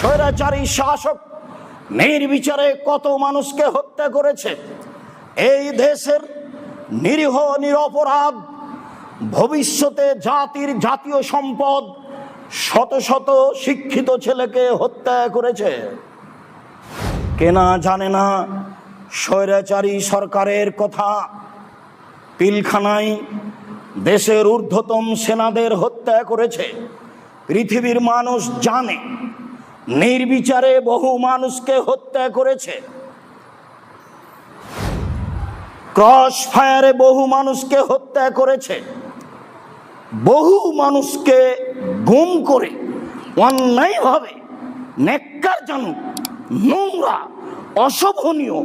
স্বৈরাচারী শাসক নির্বিচারে কত মানুষকে হত্যা করেছে। এই দেশের নিরীহ নিরপরাধ ভবিষ্যতে জাতীয় সম্পদ শত শত শিক্ষিত ছেলেকে হত্যা করেছে। কেনা জানে না স্বৈরাচারী সরকারের কথা। পিলখানায় দেশের ঊর্ধ্বতম সেনাদের হত্যা করেছে। পৃথিবীর মানুষ জানে নির্বিচারে বহু মানুষকে হত্যা করেছে। ক্রস ফায়ারে বহু মানুষকে হত্যা করেছে। বহু মানুষকে গুম করে অন্যায়ভাবে ন্যাক্কারজনক, নোংরা, অশোভনীয়,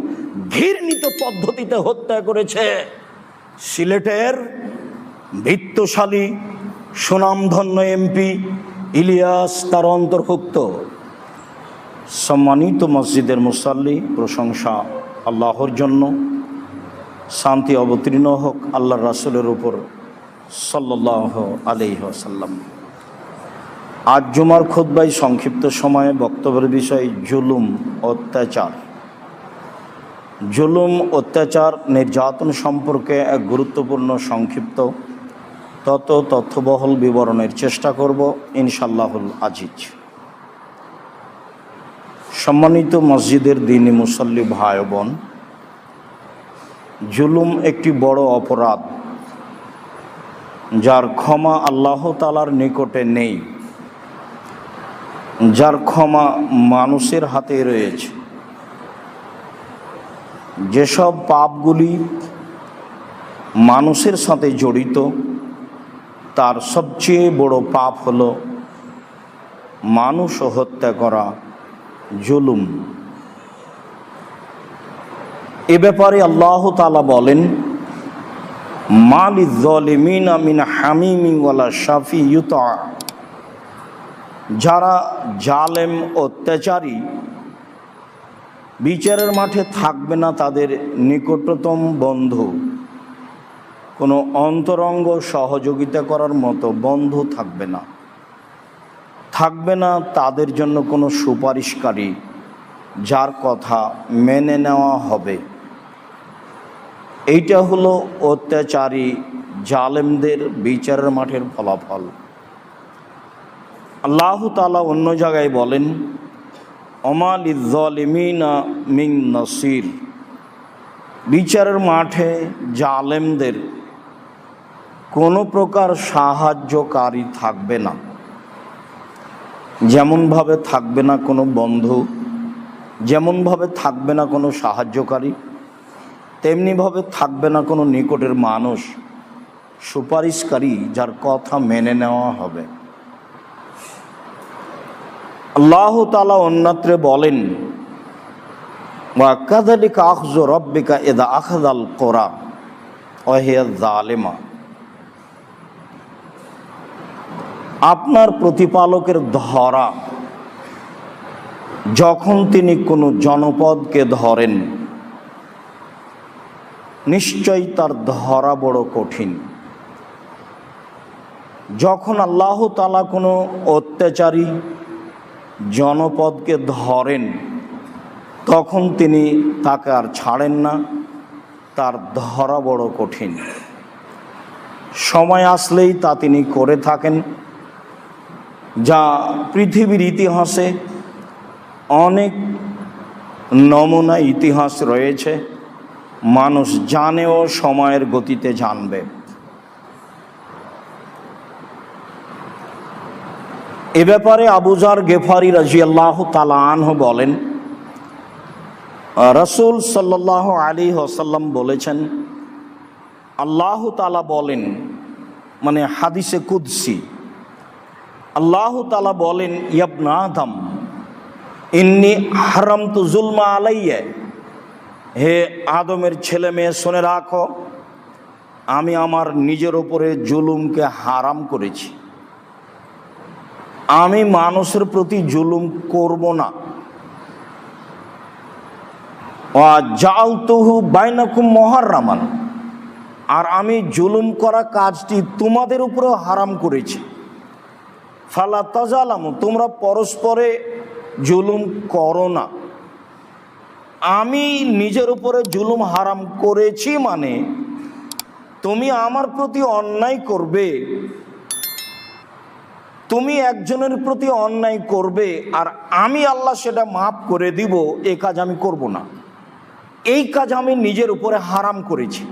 ঘৃণিত পদ্ধতিতে হত্যা করেছে। সিলেটের বিত্তশালী সুনামধন্য এমপি ইলিয়াস তার অন্তর্ভুক্ত। সম্মানিত মসজিদের মুসাল্লি, প্রশংসা আল্লাহর জন্য, শান্তি অবতীর্ণ হোক আল্লাহর রাসূলের উপর সাল্লাল্লাহু আলাইহি ওয়াসাল্লাম। আজ জুমার খুতবায় সংক্ষিপ্ত সময়ে বক্তব্যের বিষয় জুলুম, অত্যাচার। জুলুম, অত্যাচার, নির্যাতন সম্পর্কে এক গুরুত্বপূর্ণ সংক্ষিপ্ত তথ্যবহল বিবরণের চেষ্টা করব ইনশাআল্লাহুল আজিজ। সম্মানিত মসজিদের দ্বীনি মুসল্লি ভাই বোন, জুলুম একটি বড় অপরাধ যার ক্ষমা আল্লাহ তাআলার নিকটে নেই, যার ক্ষমা মানুষের হাতে রয়েছে। যেসব পাপগুলি মানুষের সাথে জড়িত তার সবচেয়ে বড় পাপ হলো মানুষ হত্যা করা, জুলুম। এ ব্যাপারে আল্লাহ তাআলা বলেন, মালিয যালিমিনা মিন হামিমিন ওয়ালা শাফি ইউতা। যারা জালেম, অত্যাচারী, বিচারের মাঠে থাকবে না তাদের নিকটতম বন্ধু, কোনো অন্তরঙ্গ সহযোগিতা করার মতো বন্ধু থাকবে না। থাকবে না তাদের জন্য কোনো সুপারিশকারী যার কথা মেনে নেওয়া হবে। এইটা হলো অত্যাচারী জালেমদের বিচারের মাঠের ফলাফল। আল্লাহ তাআলা অন্য জায়গায় বলেন, ওমা লিয-যালিমিনা মিন নাসির। বিচারের মাঠে জালেমদের কোনো প্রকার সাহায্যকারী থাকবে না। যেমনভাবে থাকবে না কোনো বন্ধু, যেমনভাবে থাকবে না কোনো সাহায্যকারী, তেমনিভাবে থাকবে না কোনো নিকটের মানুষ, সুপারিশকারী যার কথা মেনে নেওয়া হবে। আল্লাহ তাআলা অন্যত্রে বলেন, ওয়া কাযালিকা আখযু রাব্বিকা ইযা আখাযাল কুরা ওয়া হিয়া যালিমা। আপনার প্রতিপালকের ধরা যখন তিনি কোনো জনপদকে ধরেন, নিশ্চয়ই তার ধরা বড় কঠিন। যখন আল্লাহ তাআলা কোনো অত্যাচারী জনপদকে ধরেন তখন তিনি তাকে আর ছাড়েন না, তার ধরা বড় কঠিন। সময় আসলেই তা তিনি করে থাকেন, যা পৃথিবীর ইতিহাসে অনেক নমুনা ইতিহাস রয়েছে, মানুষ জানেও সময়ের গতিতে জানবে। এ ব্যাপারে আবু যার গেফারি রাদিয়াল্লাহু তাআলা আনহু বলেন, রাসূল সাল্লাল্লাহু আলাইহি ওয়াসাল্লাম বলেছেন, আল্লাহ তাআলা বলেন, মানে হাদিসে কুদসি, আল্লাহ তাআলা বলেন, ইবনা আদম ইন্নী হারামতু যুলমা আলাইয়া। হে আদমের ছেলে মেয়ে, শুনে রাখো, আমি আমার নিজের উপরে জুলুমকে হারাম করেছি। আমি মানুষের প্রতি জুলুম করব না। ওয়া জাআলতুহু বাইনাকুম মুহাররামান, আর আমি জুলুম করা কাজটি তোমাদের উপরেও হারাম করেছি। ফালা তাজালামু, তোমরা পরস্পরে জুলুম করো না। আমি নিজের উপরে জুলুম হারাম করেছি মানে তুমি আমার প্রতি অন্যায় করবে, তুমি একজনের প্রতি অন্যায় করবে আর আমি আল্লাহ সেটা মাফ করে দিব, এই কাজ আমি করব না। এই কাজ আমি নিজের উপরে হারাম করেছি।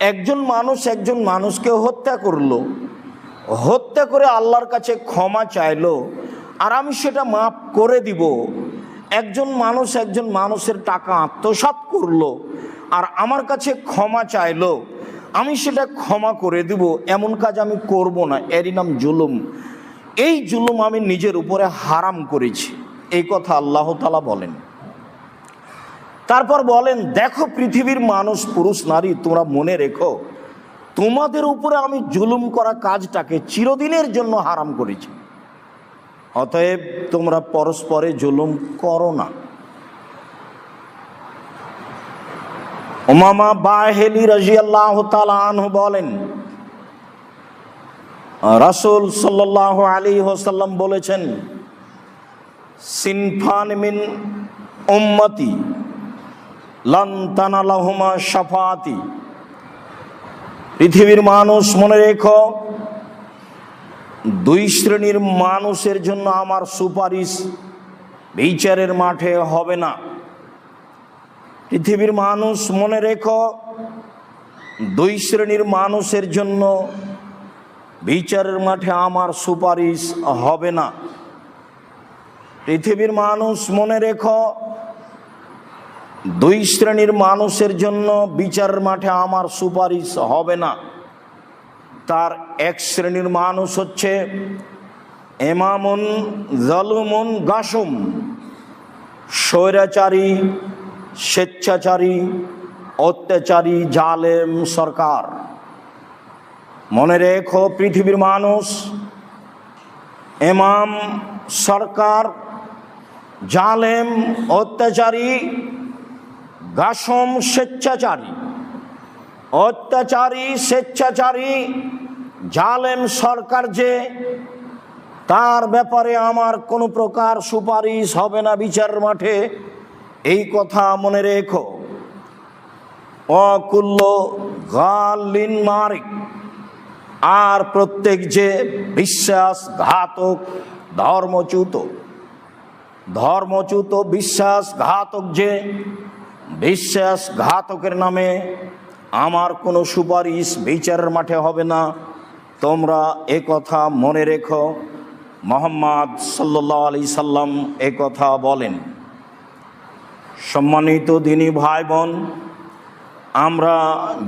একজন মানুষকে হত্যা করলো, হত্যা করে আল্লাহর কাছে ক্ষমা চাইলো আর আমি সেটা মাফ করে দিব। একজন মানুষের টাকা আত্মসাৎ করলো আর আমার কাছে ক্ষমা চাইলো, আমি সেটা ক্ষমা করে দিব, এমন কাজ আমি করব না। এরই নাম জুলুম। এই জুলুম আমি নিজের উপরে হারাম করেছি, এই কথা আল্লাহ তাআলা বলেন। তারপর বলেন, দেখো পৃথিবীর মানুষ, পুরুষ নারী, তোমরা মনে রেখো তোমাদের উপরে আমি জুলুম করা কাজটাকে চিরদিনের জন্য হারাম করেছি। অতএব তোমরা পরস্পরে জুলুম করো না। উমামা বাহেলি রাদিয়াল্লাহু তাআলা আনহু বলেন, রাসূল সাল্লাল্লাহু আলাইহি ওয়াসাল্লাম বলেছেন, সিনফান মিন উম্মতি লান তানালাহুমা শাফাআতি। পৃথিবীর মানুষ মনে রেখো, দুই শ্রেণীর মানুষের জন্য আমার সুপারিশ বিচারের মাঠে হবে না। পৃথিবীর মানুষ মনে রেখো, দুই শ্রেণীর মানুষের জন্য বিচারের মাঠে আমার সুপারিশ হবে না। পৃথিবীর মানুষ মনে রেখো, দুই শ্রেণীর মানুষের জন্য বিচারের মাঠে আমার সুপারিশ হবে না। তার এক শ্রেণীর মানুষ হচ্ছে ইমামুন জালুমুন গাসুম, স্বৈরাচারী, স্বেচ্ছাচারী, অত্যাচারী, জালেম সরকার। মনে রেখো পৃথিবীর মানুষ, ইমাম, সরকার, জালেম, অত্যাচারী, গাসম, স্বেচ্ছাচারী, অত্যাচারী, স্বেচ্ছাচারী, জালেম সরকার যে, তার ব্যাপারে আমার কোনো প্রকার সুপারিশ হবে না বিচারের মাঠে, এই কথা মনে রেখো। অকুল্ল গালিন মারিক, আর প্রত্যেক যে বিশ্বাসঘাতক, ধর্মচ্যুত বিশ্বাসঘাতক যে, বিশ্বাসঘাতকের নামে আমার কোনো সুপারিশ বিচারের মাঠে হবে না। তোমরা এ কথা মনে রেখো। মুহাম্মদ সাল্লাল্লাহু আলাইহি সাল্লাম এ কথা বলেন। সম্মানিত দ্বীনী ভাই বোন, আমরা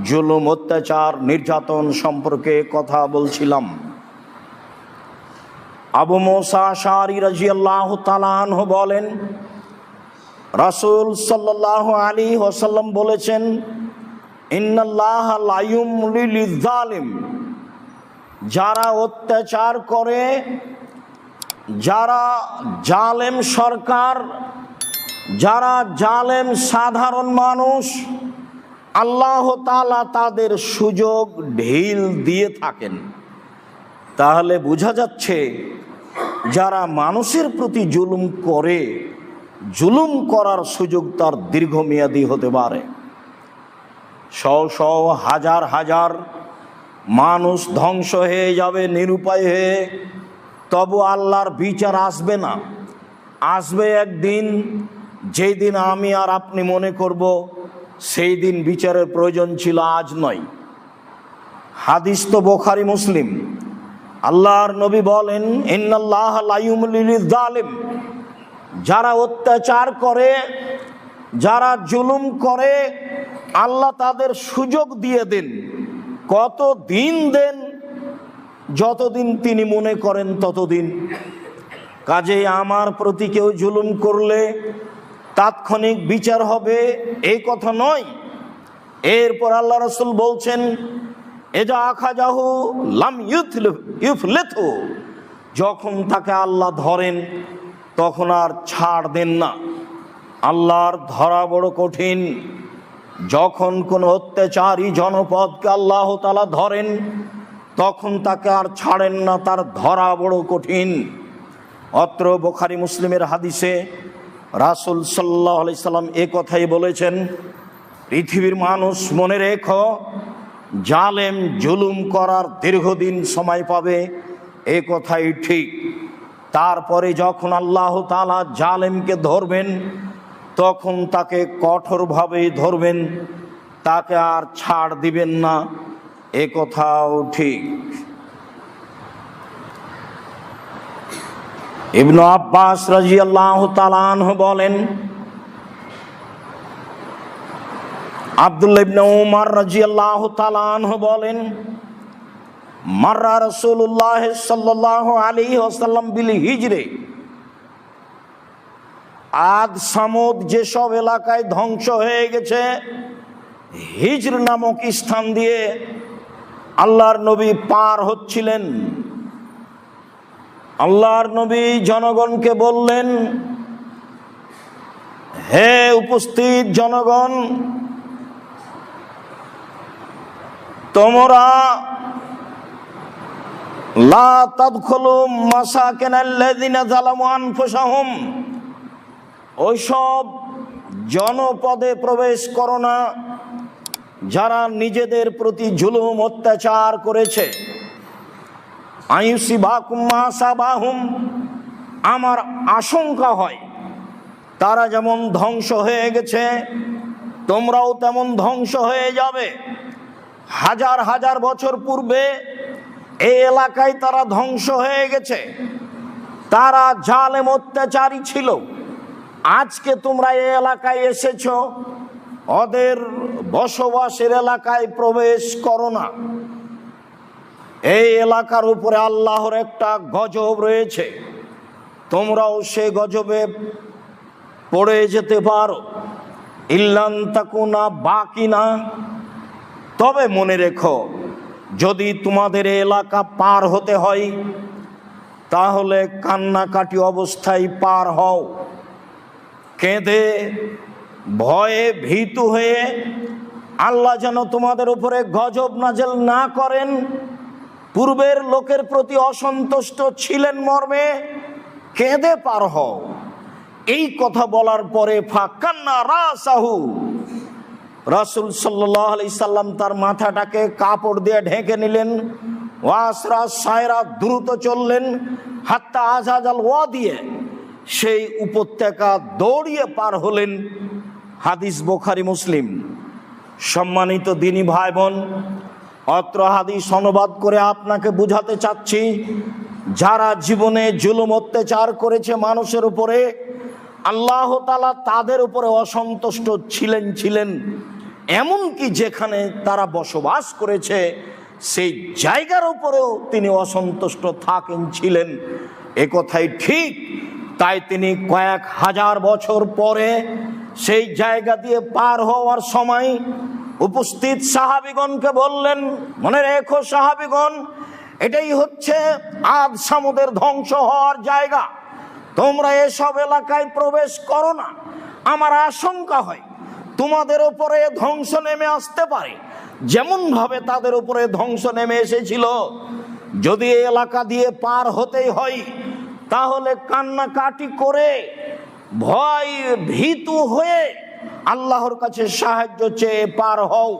জুলুম, অত্যাচার, নির্যাতন সম্পর্কে কথা বলছিলাম। আবু মুসা আশআরী রাদিয়াল্লাহু তাআলা আনহু বলেন, রাসূল সাল্লাল্লাহু আলাইহি ওয়াসাল্লাম বলেছেন, ইন্নাল্লাহা লা ইউমলি লিয-যালিম, যারা অত্যাচার করে, যারা জালেম সরকার, যারা জালেম সাধারণ মানুষ, আল্লাহ তাআলা তাদের সুযোগ ঢিল দিয়ে থাকেন। তাহলে বোঝা যাচ্ছে যারা মানুষের প্রতি জুলুম করে, জুলুম করার সুযোগ তার দীর্ঘমেয়াদী হতে পারে। শও হাজার হাজার মানুষ ধ্বংস হয়ে যাবে নিরুপায় হয়ে, তবু আল্লাহর বিচার আসবে না। আসবে একদিন, যেই দিন আমি আর আপনি মনে করব সেই দিন বিচারের প্রয়োজন ছিল, আজ নয়। হাদিস তো বুখারী মুসলিম। আল্লাহর নবী বলেন, ইন্নাল্লাহা লা ইউমলি লিয-যালিম, যারা অত্যাচার করে, যারা জুলুম করে, আল্লাহ তাদের সুযোগ দিয়ে দেন। কত দিন দেন? যতদিন তিনি মনে করেন ততদিন। কাজেই আমার প্রতি কেউ জুলুম করলে তাৎক্ষণিক বিচার হবে, এই কথা নয়। এরপর আল্লাহ রাসূল বলছেন, এজা আখাযাহু লাম ইউফলিতহু, যখন তাকে আল্লাহ ধরেন তখন আর ছাড় দেন না। আল্লাহর ধরা বড় কঠিন। যখন কোনো অত্যাচারী জনপদকে আল্লাহ তাআলা ধরেন তখন তাকে আর ছাড়েন না, তার ধরা বড় কঠিন। অত্র বুখারী মুসলিমের হাদিসে রাসূল সাল্লাল্লাহু আলাইহি সাল্লাম এ কথাই বলেছেন, পৃথিবীর মানুষ মনে রেখো, জালেম জুলুম করার দীর্ঘদিন সময় পাবে, এ কথাই ঠিক। তারপরে যখন আল্লাহ তাআলা জালেমকে ধরবেন তখন তাকে কঠোরভাবে ধরবেন, তাকে আর ছাড় দিবেন না, এ কথাও ঠিক। ইবনে আব্বাস রাদিয়াল্লাহু তাআলা আনহু বলেন, আব্দুল্লাহ ইবনে উমর রাদিয়াল্লাহু তাআলা আনহু বলেন, মাররা রাসূলুল্লাহ সাল্লাল্লাহু আলাইহি ওয়াসাল্লাম বিল হিজরে, আদ সামুদ যেসব এলাকায় ধ্বংস হয়ে গেছে, হিজর নামক স্থান দিয়ে আল্লাহর নবী পার হচ্ছিলেন। আল্লাহর নবী জনগণকে বললেন, হে উপস্থিত জনগণ, তোমরা লা তাদখুলু মাসাকিনাল্লাযিনা যালামু আনফুসাহুম, ওইসব জনপদে প্রবেশ করো না যারা নিজেদের প্রতি জুলুম অত্যাচার করেছে। আইয়ুসিবাকুম মা সাবাহুম, আমার আশঙ্কা হয় তারা যেমন ধ্বংস হয়ে গেছে তোমরাও তেমন ধ্বংস হয়ে যাবে। হাজার হাজার বছর পূর্বে এই এলাকায় তারা ধ্বংস হয়ে গেছে, তারা জালেম অত্যাচারী ছিল। আজকে তোমরা এই এলাকায় এসেছো, ওদের বসবাসের এলাকায় প্রবেশ করো না। এই এলাকার উপরে আল্লাহর একটা গজব রয়েছে, তোমরাও সে গজবে পড়ে যেতে পারো। ইল্লান তাকুনা বাকিনা, তবে মনে রেখো, যদি তোমাদের এলাকা পার হতে হয় তাহলে কান্নাকাটি অবস্থায় পার হও, কেঁদে ভয়ে ভীতু হয়ে, আল্লাহ যেন তোমাদের উপরে গজব নাজেল না করেন, পূর্বের লোকের প্রতি অসন্তুষ্ট ছিলেন মর্মে কেঁদে পার হও। এই কথা বলার পরে ফাকান্না রাসাহু, রাসূল সাল্লাল্লাহু আলাইহি সাল্লাম তার মাথাটাকে কাপড় দিয়ে ঢেকে নিলেন। ওয়াসরা সায়রা, দ্রুত চললেন। হাত্তা আজাজাল ওয়াদিয়ে, সেই উপত্যকা দৌড়িয়ে পার হলেন। হাদিস বুখারী মুসলিম। সম্মানিত দিনী ভাই বোন, অত্র হাদিস অনুবাদ করে আপনাকে বুঝাতে চাচ্ছি, যারা জীবনে জুলুম অত্যাচার করেছে মানুষের উপরে, আল্লাহ তাআলা তাদের উপরে অসন্তুষ্ট ছিলেন। এমনকি যেখানে তারা বসবাস করেছে সেই জায়গার উপরেও তিনি অসন্তুষ্ট ছিলেন, এ কথাই ঠিক। তাই তিনি কয়েক হাজার বছর পরে সেই জায়গা দিয়ে পার হওয়ার সময় উপস্থিত সাহাবীগণকে বললেন, মনে রেখো সাহাবীগণ, এটাই হচ্ছে আদ সামুদের ধ্বংস হওয়ার জায়গা, তোমরা এসব এলাকায় প্রবেশ করো না। আমার আশঙ্কা হয় তোমাদের উপরে ধ্বংস নেমে আসতে পারে, যেমন ভাবে তাদের উপরে ধ্বংস নেমে এসেছিল। যদি এই এলাকা দিয়ে পার হতেই হয় তাহলে কান্নাকাটি করে ভয় ভীতু হয়ে আল্লাহর কাছে সাহায্য চেয়ে পার হও।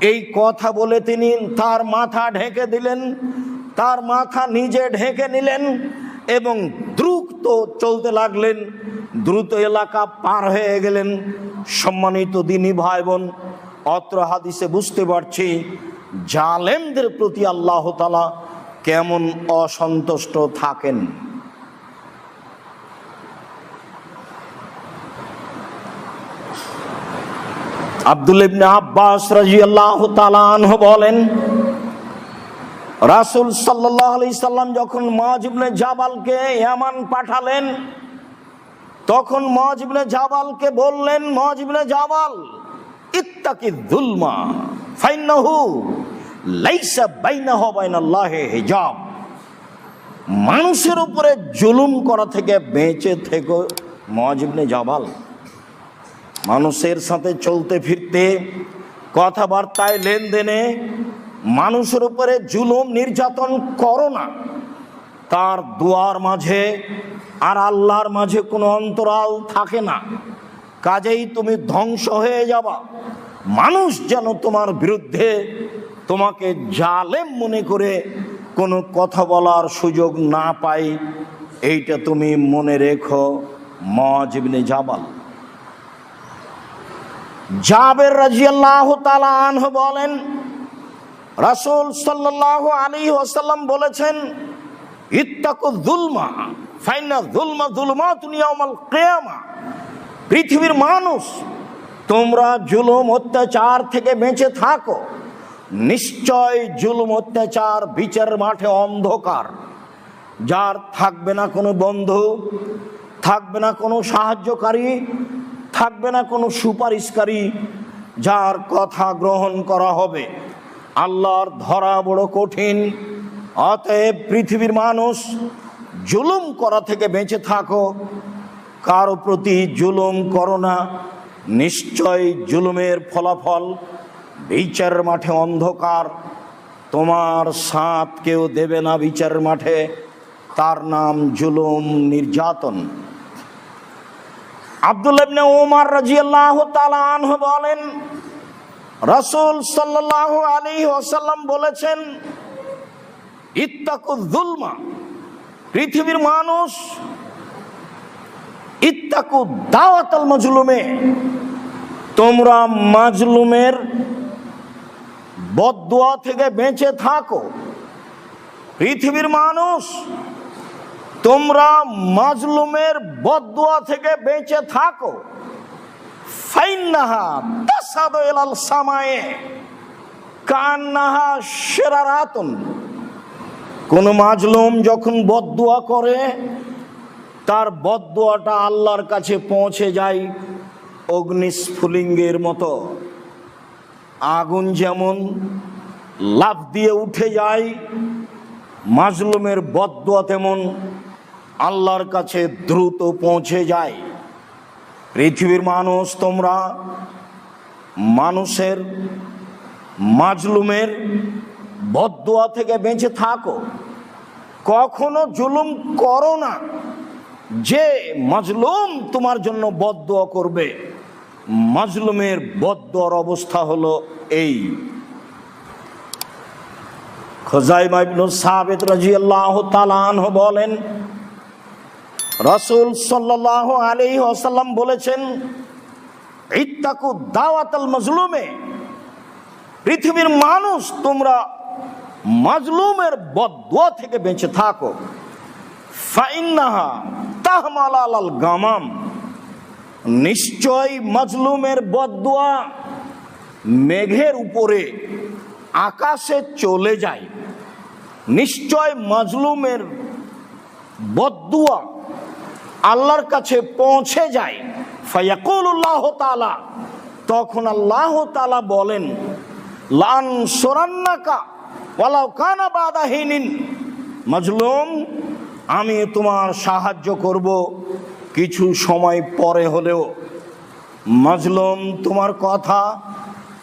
এই কথা বলে তিনি তার মাথা ঢেকে দিলেন, তার মাথা নিজে ঢেকে নিলেন এবং দ্রুত চলতে লাগলেন, দ্রুত এলাকা পার হয়ে গেলেন। সম্মানিত দিনী ভাই বোন, অত্র হাদিসে বুঝতে পারছি জালেমদের প্রতি আল্লাহ তাআলা কেমন অসন্তুষ্ট থাকেন। আব্দুল্লাহ ইবনে আব্বাস রাদিয়াল্লাহু তাআলা আনহু বলেন, রাসূল সাল্লাল্লাহু আলাইহি সাল্লাম যখন মুআয ইবনে জাবালকে ইয়ামান পাঠালেন, তখন মুআয ইবনে জাবালকে বললেন, মুআয ইবনে জাবাল, ইত্তাকি যুলমা ফাইন্নাহু লাইসা বাইনাহু ওয়া বাইনাল্লাহি হিজাব, মানুষের উপরে জুলুম করা থেকে বেঁচে থেকো মুআয ইবনে জাবাল। মানুষের সাথে চলতে ফিরতে, কথাবার্তায়, লেনদেনে মানুষের উপরে জুলুম নির্যাতন করো না। তার দুয়ার মাঝে আর আল্লাহর মাঝে কোনো অন্তরাল থাকে না। কাজেই তুমি ধ্বংস হয়ে যাবা। মানুষ যেন তোমার বিরুদ্ধে তোমাকে জালেম মনে করে কোনো কথা বলার সুযোগ না পায়, এইটা তুমি মনে রেখো। মুআয ইবনে জাবাল। জাবের রাদিয়াল্লাহু তাআলা আনহু বলেন, রাসূল সাল্লাল্লাহু আলাইহি ওয়াসাল্লাম বলেছেন, ইত্তাকু যুলমা ফাইনা যুলমা যুলমাতুন ইয়াউমাল কিয়ামা। পৃথিবীর মানুষ, তোমরা জুলুম অত্যাচার থেকে বেঁচে থাকো। নিশ্চয় জুলুম অত্যাচার বিচার মাঠে অন্ধকার। যার থাকবে না কোনো বন্ধু, থাকবে না কোনো সাহায্যকারী, থাকবে না কোনো সুপারিশকারী, যার কথা গ্রহণ করা হবে। আল্লাহর ধরা বড় কঠিন। অতএব পৃথিবীর মানুষ, জুলুম করা থেকে বেঁচে থাকো। কারো প্রতি জুলুম করো না। নিশ্চয় জুলুমের ফলাফল বিচারের মাঠে অন্ধকার। তোমার সাথ কেউ দেবে না বিচারের মাঠে, তার নাম জুলুম, নির্যাতন। আব্দুল্লাহ ইবনে ওমর রাদিয়াল্লাহু তাআলা আনহু বলেন, রাসূল সাল্লাল্লাহু আলাইহি ওয়াসাল্লাম বলেছেন, ইত্তাকু যুলমা। পৃথিবীর মানুষ, ইত্তাকু দাওয়াতাল মাজলুমে। তোমরা মাজলুমের বদদুয়া থেকে বেঁচে থাকো। পৃথিবীর মানুষ, তোমরা মাজলুমের বদদুয়া থেকে বেঁচে থাকো। ফাইন্নাহা তাসাদু ইলাল সামায়ে কান্নাহা শিরারাতুন। কোন মাজলুম যখন বদদুয়া করে, তার বদদুয়াটা আল্লাহর কাছে পৌঁছে যায় অগ্নিস্ফুলিঙ্গের মতো। আগুন যেমন লাফ দিয়ে উঠে যায়, মাজলুমের বদদুয়া তেমন আল্লাহর কাছে দ্রুত পৌঁছে যায়। পৃথিবীর মানুষ, তোমরা মানুষের, মাজলুমের বদদুয়া থেকে বেঁচে থাকো। কখনো জুলুম করো না। যে মাজলুম তোমার জন্য বদদুয়া করবে, মাজলুমের বদদুয়ার অবস্থা হলো এই। খুযাইমা ইবনে সাবিত রাদিয়াল্লাহু তাআলা আনহু বলেন, রাসূল সাল্লাল্লাহু আলাইহি ওয়াসাল্লাম বলেছেন, ইত্তাকু দাওয়াতাল মাজলুমে। পৃথিবীর মানুষ, তোমরা মাজলুমের বদদুয়া থেকে বেঁচে থাকো। ফাইন্নাহা তাহমাল আলাল গামাম। নিশ্চয় মাজলুমের বদদুয়া মেঘের উপরে আকাশে চলে যায়। নিশ্চয় মাজলুমের বদদুয়া আল্লাহর কাছে পৌঁছে যায়। ফায়াকুলুল্লাহু তাআলা, তখন আল্লাহ তাআলা বলেন, লানসুরান্নাকা ওয়ালাউ কানা বাদা হিনিন। মাজলুম, আমি তোমার সাহায্য করব কিছু সময় পরে হলেও। মাজলুম, তোমার কথা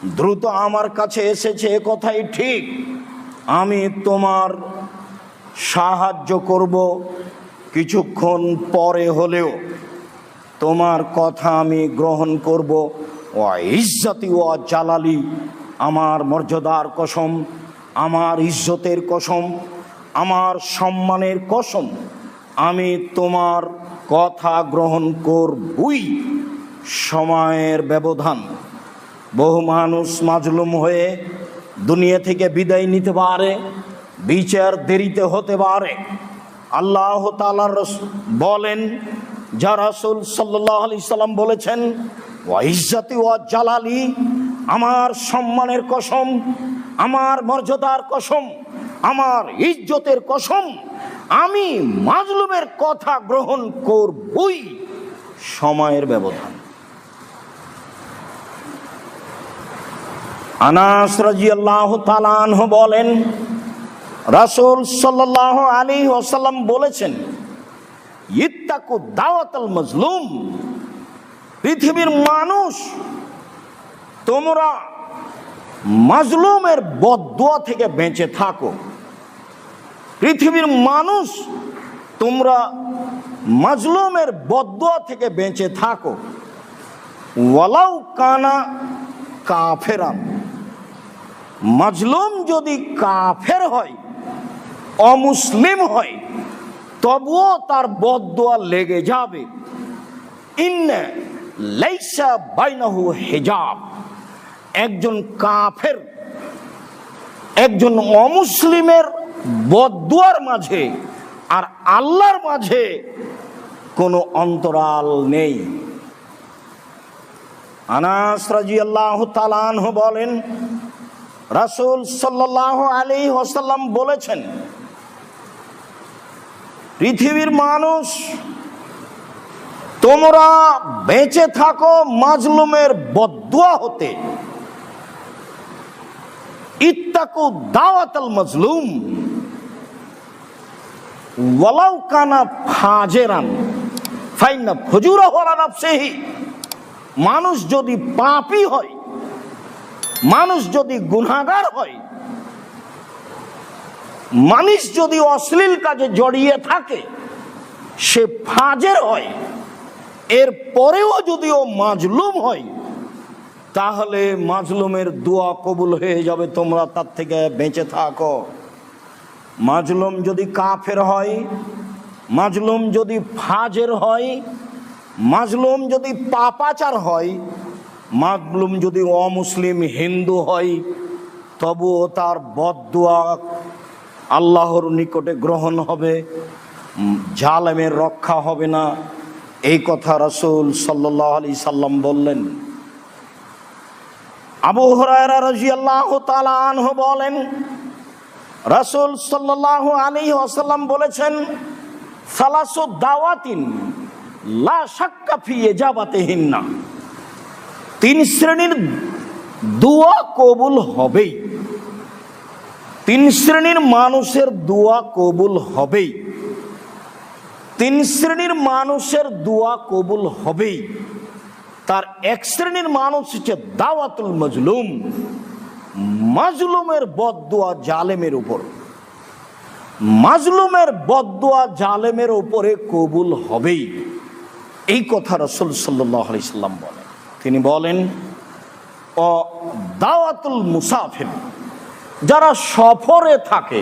দ্রুত আমার কাছে এসেছে, এ কথাই ঠিক। আমি তোমার সাহায্য করব কিছুক্ষণ পরে হলেও। তোমার কথা আমি গ্রহণ করব। ওয়া ইজ্জতি ওয়া জালালি, আমার মর্যাদার কসম, আমার ইজ্জতের কসম, আমার সম্মানের কসম, আমি তোমার কথা গ্রহণ করবই। সময়ের ব্যবধান। বহু মানুষ মাজলুম হয়ে দুনিয়া থেকে বিদায় নিতে পারে, বিচার দেরিতে হতে পারে। আল্লাহ তাআলা বলেন, যা রাসূল সাল্লাল্লাহু আলাইহি সাল্লাম বলেছেন, ওয়া ইজ্জতি ওয়া জালালি, আমার সম্মানের কসম, আমার মর্যাদার কসম, আমার ইজ্জতের কসম, আমি মাজলুমের কথা গ্রহণ করবই। সময়ের ব্যবধান। আনাস রাদিয়াল্লাহু তাআলা আনহু বলেন, রাসূল সাল্লাল্লাহু আলাইহি ওয়াসাল্লাম বলেছেন, ইত্তাকু দাওয়াতাল মাজলুম। পৃথিবীর মানুষ, তোমরা মাজলুমের বদদুয়া থেকে বেঁচে থাকো। পৃথিবীর মানুষ তোমরা মাজলুমের বদদুয়া থেকে বেঁচে থাকো, ওয়ালাউ কানা কাফেরান। মাজলুম যদি কাফের হয়, অমুসলিম হয়, তবুও তার বদদুয়া লেগে যাবে। ইন্না লাইসা বাইনাহু হিজাব। একজন কাফের, একজন অমুসলিমের বদদুয়ার মাঝে আর আল্লাহর মাঝে কোনো অন্তরাল নেই। আনাস রাদিয়াল্লাহু তাআলা আনহু বলেন, রাসূল সাল্লাল্লাহু আলাইহি ওয়াসাল্লাম বলেছেন, পৃথিবীর মানুষ তোমরা বেঁচে থাকো মাজলুমের বদদুয়া হতে। ইত্তাকু দাওয়াতাল মাজলুম ওয়ালাউ কানা ফাজেরান ফাইন্না ফুজুরাহু আলা নাফসিহি। মানুষ যদি পাপী হয়, মানুষ যদি গুনাহগার হয়, মানুষ যদি অশ্লীল কাজে জড়িয়ে থাকে, সে ফাজের হয়, এর পরেও যদি ও মাজলুম হয়, তাহলে মাজলুমের দোয়া কবুল হয়ে যাবে। তোমরা তার থেকে বেঁচে থাকো। মাজলুম যদি কাফের হয়, মাজলুম যদি ফাজের হয়, মাজলুম যদি পাপাচার হয়, মাজলুম যদি অমুসলিম হিন্দু হয়, তবুও তার বদদুয়া আল্লাহর নিকটে গ্রহণ হবে, জালেমের রক্ষা হবে না। এই কথা রাসূল সাল্লাল্লাহু আলাইহি সাল্লাম বললেন। আবু হুরায়রা রাদিয়াল্লাহু তাআলা আনহু বলেন, রাসূল সাল্লাল্লাহু আলাইহি ওয়াসাল্লাম বলেছেন, সালাসু দাওয়াতিন লা শাক্কা ফি ইজাবাতিহিন্না। তিন শ্রেণীর দোয়া কবুল হবেই, তিন শ্রেণীর মানুষের দোয়া কবুল হবেই, তিন শ্রেণীর মানুষের দোয়া কবুল হবেই। তার এক শ্রেণীর মানুষ হচ্ছে দাওয়াতুল মাজলুম, মাজলুমের বদদুয়া জালেমের উপর। মাজলুমের বদদুয়া জালেমের উপরে কবুল হবেই, এই কথা রাসূল সাল্লাল্লাহু আলাইহি সাল্লাম বলেন। তিনি বলেন, ও দাওয়াতুল মুসাফির, যারা সফরে থাকে,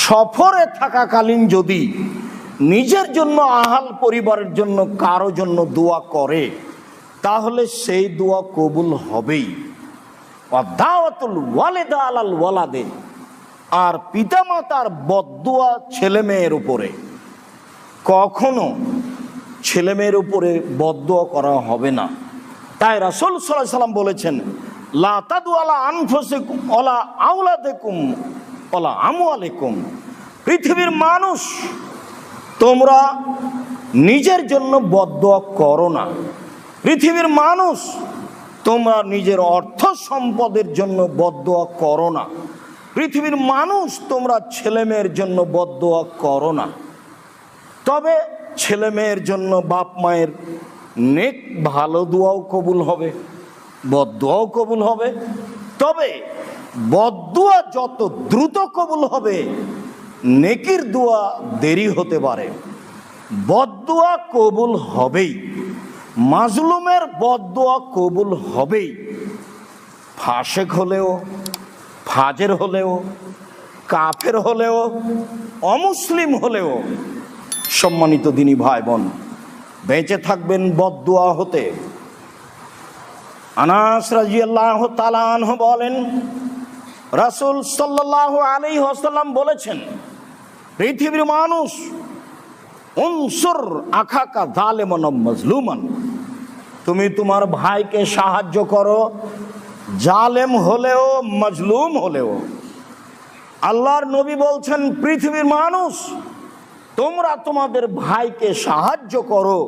সফরে থাকাকালীন যদি নিজের জন্য, আহাল পরিবারের জন্য, কারো জন্য দোয়া করে, তাহলে সেই দোয়া কবুল হবেই। দাওয়াতুল ওয়ালিদা আলাল ওয়ালাদে, আর পিতামাতার বদদুয়া ছেলে মেয়ের উপরে, কখনো ছেলে মেয়ের উপরে বদদুয়া করা হবে না। তাই রাসূল সাল্লাল্লাহু আলাইহি সাল্লাম বলেছেন, লা তাদু আলা আনফুসিকুম ওয়ালা আওলাদিকুম ওয়ালা আমওয়ালিকুম। পৃথিবীর মানুষ তোমরা নিজের জন্য বদদুয়া করো না। পৃথিবীর মানুষ তোমরা নিজের অর্থ সম্পদের জন্য বদদুয়া করো না। পৃথিবীর মানুষ তোমরা ছেলে মেয়ের জন্য বদদুয়া করো না। তবে ছেলে মেয়ের জন্য বাপ মায়ের নেক ভালো দোয়াও কবুল হবে, বদদুয়াও কবুল হবে। তবে বদদুয়া যত দ্রুত কবুল হবে, নেকির দোয়া দেরি হতে পারে। বদদুয়া কবুল হবেই, মাজলুমের বদদুয়া কবুল হবেই। ফাসেক হলেও, ফাজের হলেও, কাফের হলেও, অমুসলিম হলেও, সম্মানিত দিনী ভাই বোন, বেঁচে থাকবেন বদদুয়া হতে। আনাস রাদিয়াল্লাহু তাআলা আনহু বলেন, রাসূল সাল্লাল্লাহু আলাইহি ওয়াসাল্লাম বলেছেন, পৃথিবীর মানুষ উনসুর আখাকা যালিমান মাজলুমান, তুমি তোমার ভাইকে সাহায্য করো, জালেম হলেও মাজলুম হলেও। আল্লাহর নবী বলছেন, পৃথিবীর মানুষ তোমরা তোমাদের ভাইকে সাহায্য করো,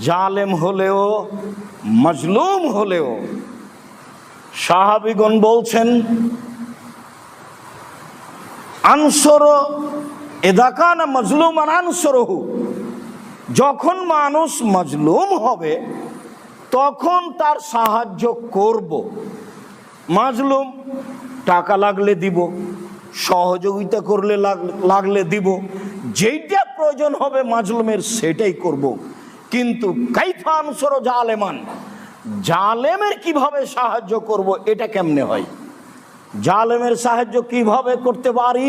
জালেম হলেও মাজলুম হলেও। সাহাবীগণ বলছেন, আনসর ইযা কানা মাজলুমান আনসরহু, যখন মানুষ মাজলুম হবে তখন তার সাহায্য করব। মাজলুম টাকা লাগলে দিব, সহযোগিতা করলে লাগলে দিব, যেইটা প্রয়োজন হবে মাজলুমের সেটাই করব। কিন্তু কাইফা আনসর জালেমান, জালেমের কিভাবে সাহায্য করব এটা কেমনে হয়, জালেমের সাহায্য কিভাবে করতে পারি?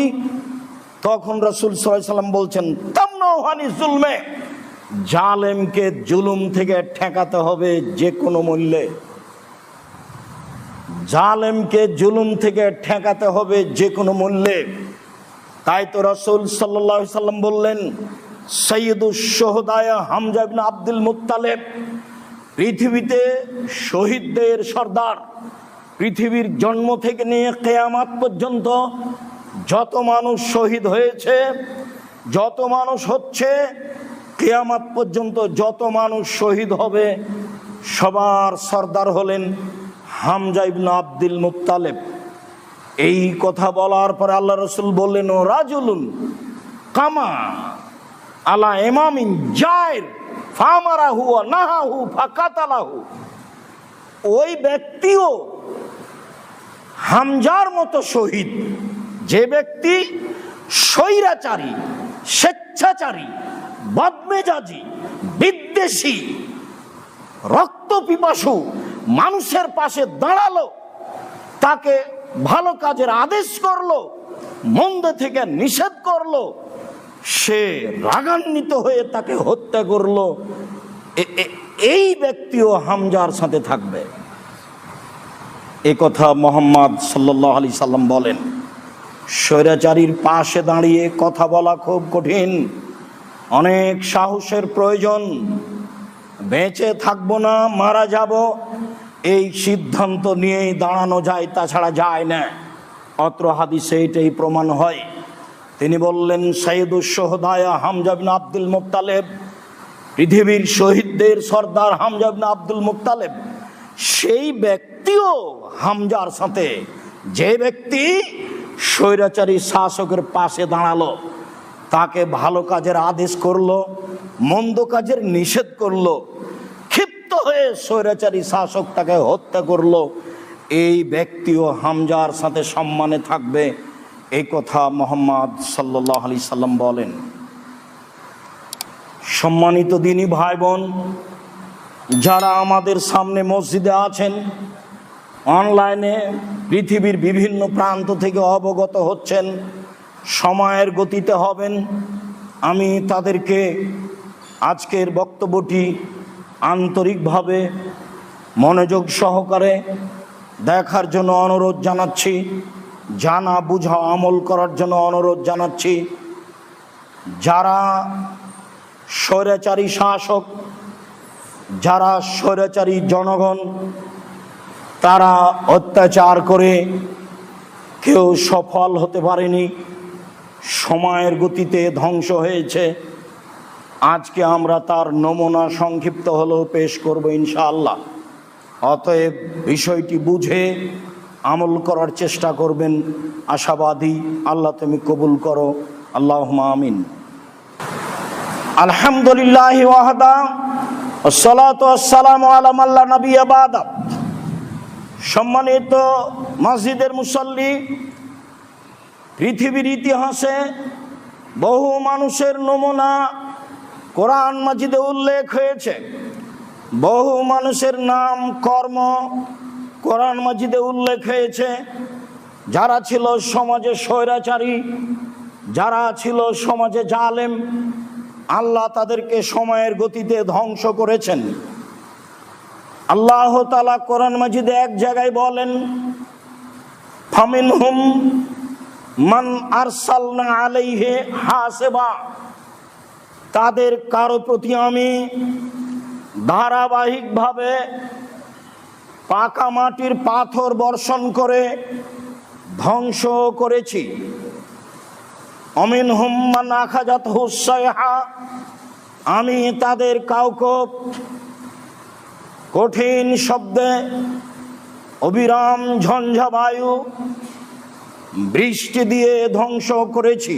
তখন রাসূল সাল্লাল্লাহু আলাইহি ওয়াসাল্লাম বলছেন, তামনাউহানি জুলমে, জালেমকে জুলুম থেকে ঠেকাতে হবে যে কোনো মূল্যে, জালেমকে জুলুম থেকে ঠেকাতে হবে যে কোনো মূল্যে। তাই তো রাসূল সাল্লাল্লাহু আলাইহি ওয়াসাল্লাম বললেন, সাইয়্যিদুশ শুহাদা হামজা ইবনে আব্দুল মুত্তালিব, পৃথিবীতে শহীদদের সর্দার, পৃথিবীর জন্ম থেকে নিয়ে কিয়ামত পর্যন্ত যত মানুষ শহীদ হয়েছে, যত মানুষ হচ্ছে, কিয়ামত পর্যন্ত যত মানুষ শহীদ হবে, সবার সর্দার হলেন হামজা ইবনে আব্দুল মুত্তালিব। এই কথা বলার পরে আল্লাহ রাসূল বললেন, ও রাজুলুন কামা আলা ইমামিন জায়ের ফামারাহু ওয়া নাহাহু ফাকাতালাহু, ওই ব্যক্তিও হামজার মতো শহীদ, যে ব্যক্তি স্বৈরাচারী, স্বেচ্ছাচারী, বদমেজাজি, বিদ্বেষী, রক্ত পিপাসু মানুষের পাশে দাঁড়ালো, তাকে ভালো কাজের আদেশ করলো, মন্দ থেকে নিষেধ করলো, সে রাগান্বিত হয়ে তাকে হত্যা করলো, এই ব্যক্তিও হামজার সাথে থাকবে। এ কথা মুহাম্মদ সাল্লাল্লাহু আলাইহি সাল্লাম বলেন। স্বৈরাচারীর পাশে দাঁড়িয়ে কথা বলা খুব কঠিন, অনেক সাহসের প্রয়োজন। বেঁচে থাকবো না মারা যাব, এই সিদ্ধান্ত নিয়েই দাঁড়ানো যায়, তাছাড়া যায় না। অত্র হাদিসে এটাই প্রমাণ হয়। তিনি বললেন, সাইয়্যিদুশ শুহাদা হামজা ইবনে আব্দুল মুত্তালিব, পৃথিবীর শহীদদের সর্দার হামজা ইবনে আব্দুল মুত্তালিব, সেই ব্যক্তিও হামজার সাথে, যে ব্যক্তি স্বৈরাচারী শাসকের পাশে দাঁড়ালো, তাকে ভালো কাজের আদেশ করলো, মন্দ কাজের নিষেধ করলো, ক্ষিপ্ত হয়ে স্বৈরাচারী শাসক তাকে হত্যা করলো, এই ব্যক্তিও হামজার সাথে সম্মানে থাকবে। এই কথা মুহাম্মদ সাল্লাল্লাহু আলাইহি সাল্লাম বলেন। সম্মানিত দিনী ভাই বোন, যারা আমাদের সামনে মসজিদে আছেন, অনলাইনে পৃথিবীর বিভিন্ন প্রান্ত থেকে অবগত হচ্ছেন, সময়ের গতিতে হবেন, আমি তাদেরকে আজকের বক্তব্যটি আন্তরিকভাবে মনোযোগ সহকারে দেখার জন্য অনুরোধ জানাচ্ছি, জানা বুঝা আমল করার জন্য অনুরোধ জানাচ্ছি। যারা স্বৈরাচারী শাসক, যারা স্বৈরাচারী জনগণ, তারা অত্যাচার করে কেউ সফল হতে পারেনি, সময়ের গতিতে ধ্বংস হয়েছে। আজকে আমরা তার নমুনা সংক্ষিপ্ত হলেও পেশ করব ইনশাআল্লাহ। অতএব বিষয়টি বুঝে আমল করার চেষ্টা করবেন, আশাবাদী। আল্লাহ তুমি কবুল করো, আল্লাহুম্মা আমিন। আলহামদুলিল্লাহ ওয়াহদা, আসসালাতু ওয়াসসালামু আলা মান লা নাবিয়্যা বাদা। সম্মানিত মসজিদের মুসল্লি, পৃথিবীর ইতিহাসে বহু মানুষের নমুনা কোরআন মাজিদে উল্লেখ হয়েছে, বহু মানুষের নাম কর্ম কোরআন মাজিদে উল্লেখ হয়েছে। যারা ছিল সমাজে স্বৈরাচারী, যারা ছিল সমাজে জালেম, আল্লাহ তাদেরকে সময়ের গতিতে ধ্বংস করেছেন। আল্লাহ তাআলা কোরআন মাজিদে এক জায়গায় বলেন, ফামিনহুম মান আরসালনা আলাইহি হাসিবা, তাদের কারো প্রতি আমি ধারাবাহিকভাবে পাকা মাটির পাথর বর্ষণ করে ধ্বংস করেছি। অমিনহুম মান আখাযাতহু সাইহা, আমি তাদের কাউকে কঠিন শব্দে অবিরাম ঝঞ্ঝা বায়ু বৃষ্টি দিয়ে ধ্বংস করেছি।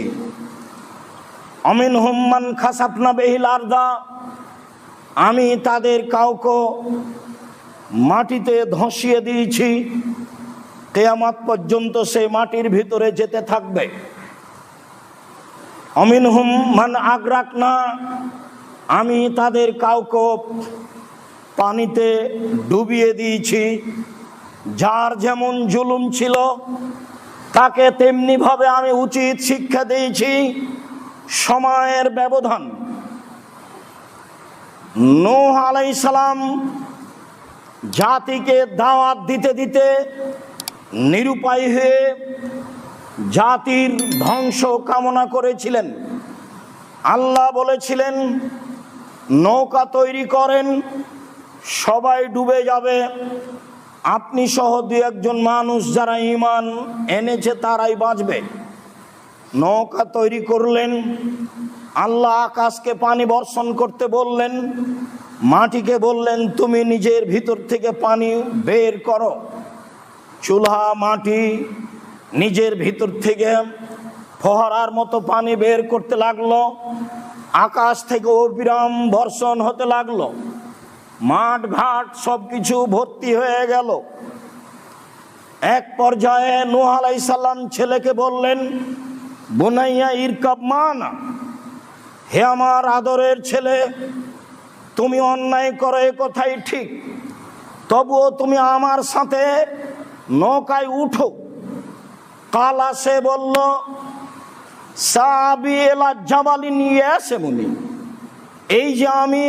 অমিনহুম মান খাসাফনা বিহিল আরদা, আমি তাদের কাউকে মাটিতে ধসিয়ে দিয়েছি। কিয়ামত পর্যন্ত সেই মাটির ভিতরে যেতে থাকবে। অমিনহুম মান আগরাকনা, আমি তাদের কাউকে পানিতে ডুবিয়ে দিয়েছি। যার যেমন জুলুম ছিল তাকে তেমনি ভাবে আমি উচিত শিক্ষা দিয়েছি। সময়ের ব্যবধান। নূহ আলাইহিস সালাম জাতিকে দাওয়াত দিতে দিতে নিরুপায় হয়ে জাতির ধ্বংস কামনা করেছিলেন। আল্লাহ বলেছিলেন, নৌকা তৈরি করেন, সবাই ডুবে যাবে, আপনি সহ দু একজন মানুষ যারা ঈমান এনেছে তারাই বাঁচবে। নৌকা তৈরি করলেন। আল্লাহ আকাশকে পানি বর্ষণ করতে বললেন, মাটিকে বললেন তুমি নিজের ভিতর থেকে পানি বের করো। চুলা মাটি নিজের ভিতর থেকে ফোয়ারার মতো পানি বের করতে লাগলো। আকাশ থেকে অবিরাম বর্ষণ হতে লাগলো। মাঠ ঘাট সবকিছু ভর্তি হয়ে গেল। এক পর্যায়ে নূহ আলাইহিস সালাম ছেলেকে বললেন, বুনাইয়া ইরকাব মানা, হে আমার আদরের ছেলে, তুমি অন্যায় করো এ কথাই ঠিক, তবুও তুমি আমার সাথে নৌকায় উঠো। কালা সে বলল, সাবি এলা জাবালিন ইয়াসমুনি, এই যে আমি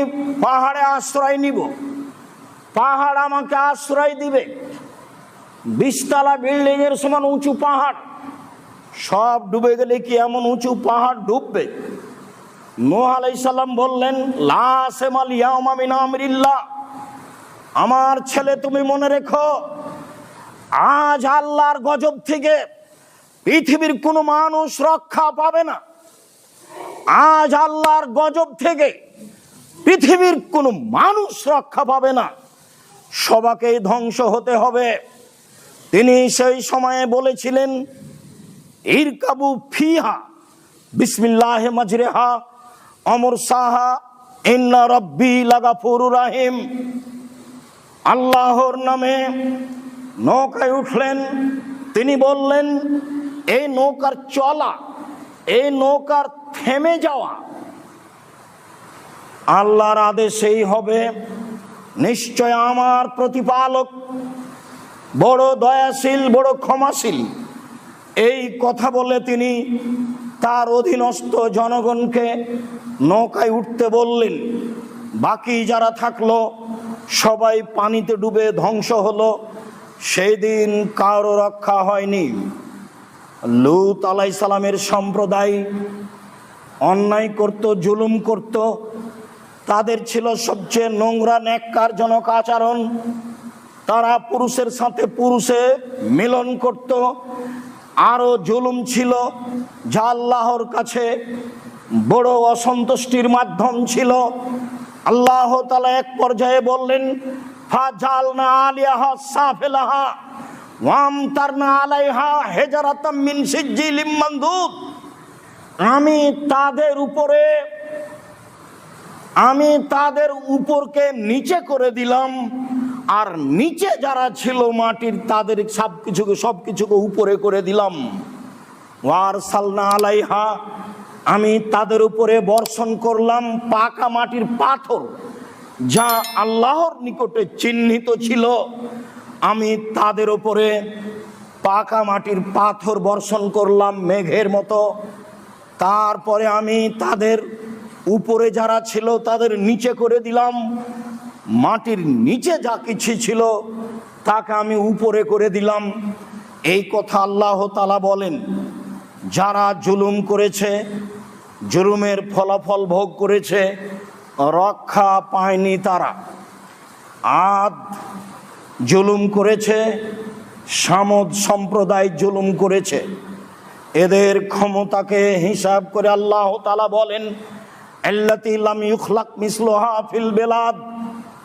পাহাড়ে আশ্রয় নিব, পাহাড় আমাকে আশ্রয় দিবে। 20 তলা বিল্ডিং এর সমান উঁচু পাহাড়, সব ডুবে গেলে কি এমন উঁচু পাহাড় ডুববে? নূহ আলাইহিস সালাম বললেন, লা আসমাল ইয়াউমা মিন আমরিল্লাহ, আমার ছেলে তুমি মনে রেখো, আজ আল্লাহর গজব থেকে পৃথিবীর কোনো মানুষ রক্ষা পাবে না। আজ আল্লাহর গজব থেকে পৃথিবীর কোনো মানুষ রক্ষা পাবে না, সবাকেই ধ্বংস হতে হবে। তিনি সেই সময়ে বলেছিলেন, ইরকাবু ফিহা বিসমিল্লাহি মাজরিহা আমরসাহা ইন্না রাব্বি লাগাফুরুর রাহিম। আল্লাহর নামে নৌকায় উঠলেন। তিনি বললেন, এই নৌকার চলা, এই নৌকার থেমে যাওয়া আল্লাহর আদেশেই হবে। নিশ্চয় আমার প্রতিপালক বড় দয়াশীল, বড় ক্ষমাশীল। এই কথা বলে তিনি তার অধীনস্থ জনগণকে নৌকায় উঠতে বললেন। বাকি যারা থাকলো সবাই পানিতে ডুবে ধ্বংস হলো। সেই দিন কারো রক্ষা হয়নি। লূত আলাইহিস সালামের সম্প্রদায় অন্যায় করত, জুলুম করত। তাদের ছিল সবচেয়ে নোংরা ন্যাক্কারজনক আচরণ। তারা পুরুষের সাথে পুরুষে মিলন করত। আরো জুলুম ছিল, যা আল্লাহর কাছে বড় অসন্তুষ্টির মাধ্যম ছিল। আল্লাহ তাআলা এক পর্যায়ে বললেন, ফাজালনা আলিয়াহা সাফিলাহা ওয়ামতারনা আলাইহা হিজরাতাম মিন সিজ্জিলিম মানদুদ, আমি তাদের উপরকে নিচে করে দিলাম, আর নিচে যারা ছিল মাটির তাদের সবকিছুকে উপরে করে দিলাম। ওয়ারসালনা আলাইহা, আমি তাদের উপরে বর্ষণ করলাম পাকা মাটির পাথর, যা আল্লাহর নিকটে চিহ্নিত ছিল। আমি তাদের উপরে পাকা মাটির পাথর বর্ষণ করলাম মেঘের মতো। তারপরে আমি তাদের উপরে যারা ছিল তাদের নিচে করে দিলাম। মাটির নিচে যা কিছু ছিল তাকে আমি উপরে করে দিলাম। এই কথা আল্লাহ তাআলা বলেন। যারা জুলুম করেছে, জুলুমের ফলাফল ভোগ করেছে, রক্ষা পায়নি তারা। আদ জুলুম করেছে, সামুদ সম্প্রদায় জুলুম করেছে। এদের ক্ষমতাকে হিসাব করে আল্লাহ তাআলা বলেন, আল্লাতী লাম ইখলাক মিসলুহা ফিল বিলাদ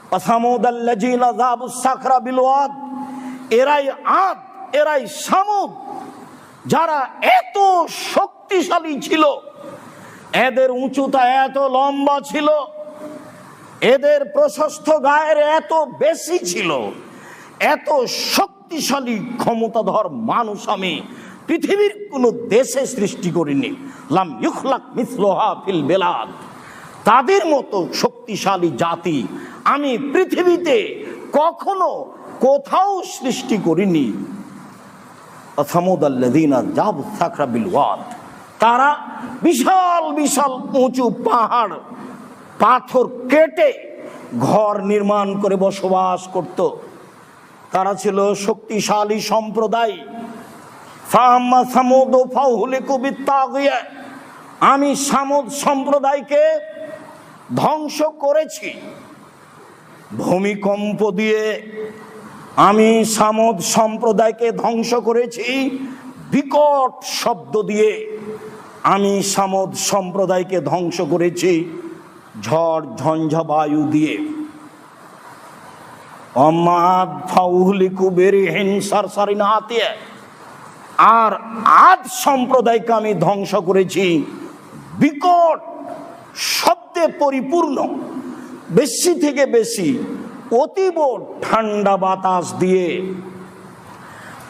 ওয়া সামুদাল্লাযীনা যাবুস সাখরা বিল ওয়াদ। এরাই আদ, এরাই সামুদ, যারা এত শক্তিশালী ছিল, এদের উঁচুতা এত লম্বা ছিল, এদের প্রশস্ত গায়ের এত বেশি ছিল, এত শক্তি শক্তিশালী ক্ষমতাধর মানুষ আমি পৃথিবীর কোনো দেশে সৃষ্টি করিনি। লাম ইখলাক মিসলুহা ফিল বেলাদ, তাদের মতো শক্তিশালী জাতি আমি পৃথিবীতে কখনো কোথাও সৃষ্টি করিনি। সামুদাল্লাযীনা জাবু সাখরা বিল ওয়াদ, তারা বিশাল বিশাল উঁচু পাহাড় পাথর কেটে ঘর নির্মাণ করে বসবাস করত। তারা ছিল শক্তিশালী সম্প্রদায়। ফাম্মা সামুদ ফাউহলিকু বিত্তাগিয়া, আমি সামুদ সম্প্রদায়কে ধ্বংস করেছি ভূমিকম্প দিয়ে। আমি সামুদ সম্প্রদায়কে ধ্বংস করেছি বিকট শব্দ দিয়ে। আমি সামুদ সম্প্রদায়কে ধ্বংস করেছি ঝড় ঝঞ্ঝা বায়ু দিয়ে। অমাদ ফাউহলিকু বিরিহিন সারসারিন আতিয়া, আর আদ সম্প্রদায়কে আমি ধ্বংস করেছি বিকট শব্দে পরিপূর্ণ, বেশি থেকে বেশি অতীব ঠান্ডা বাতাস দিয়ে।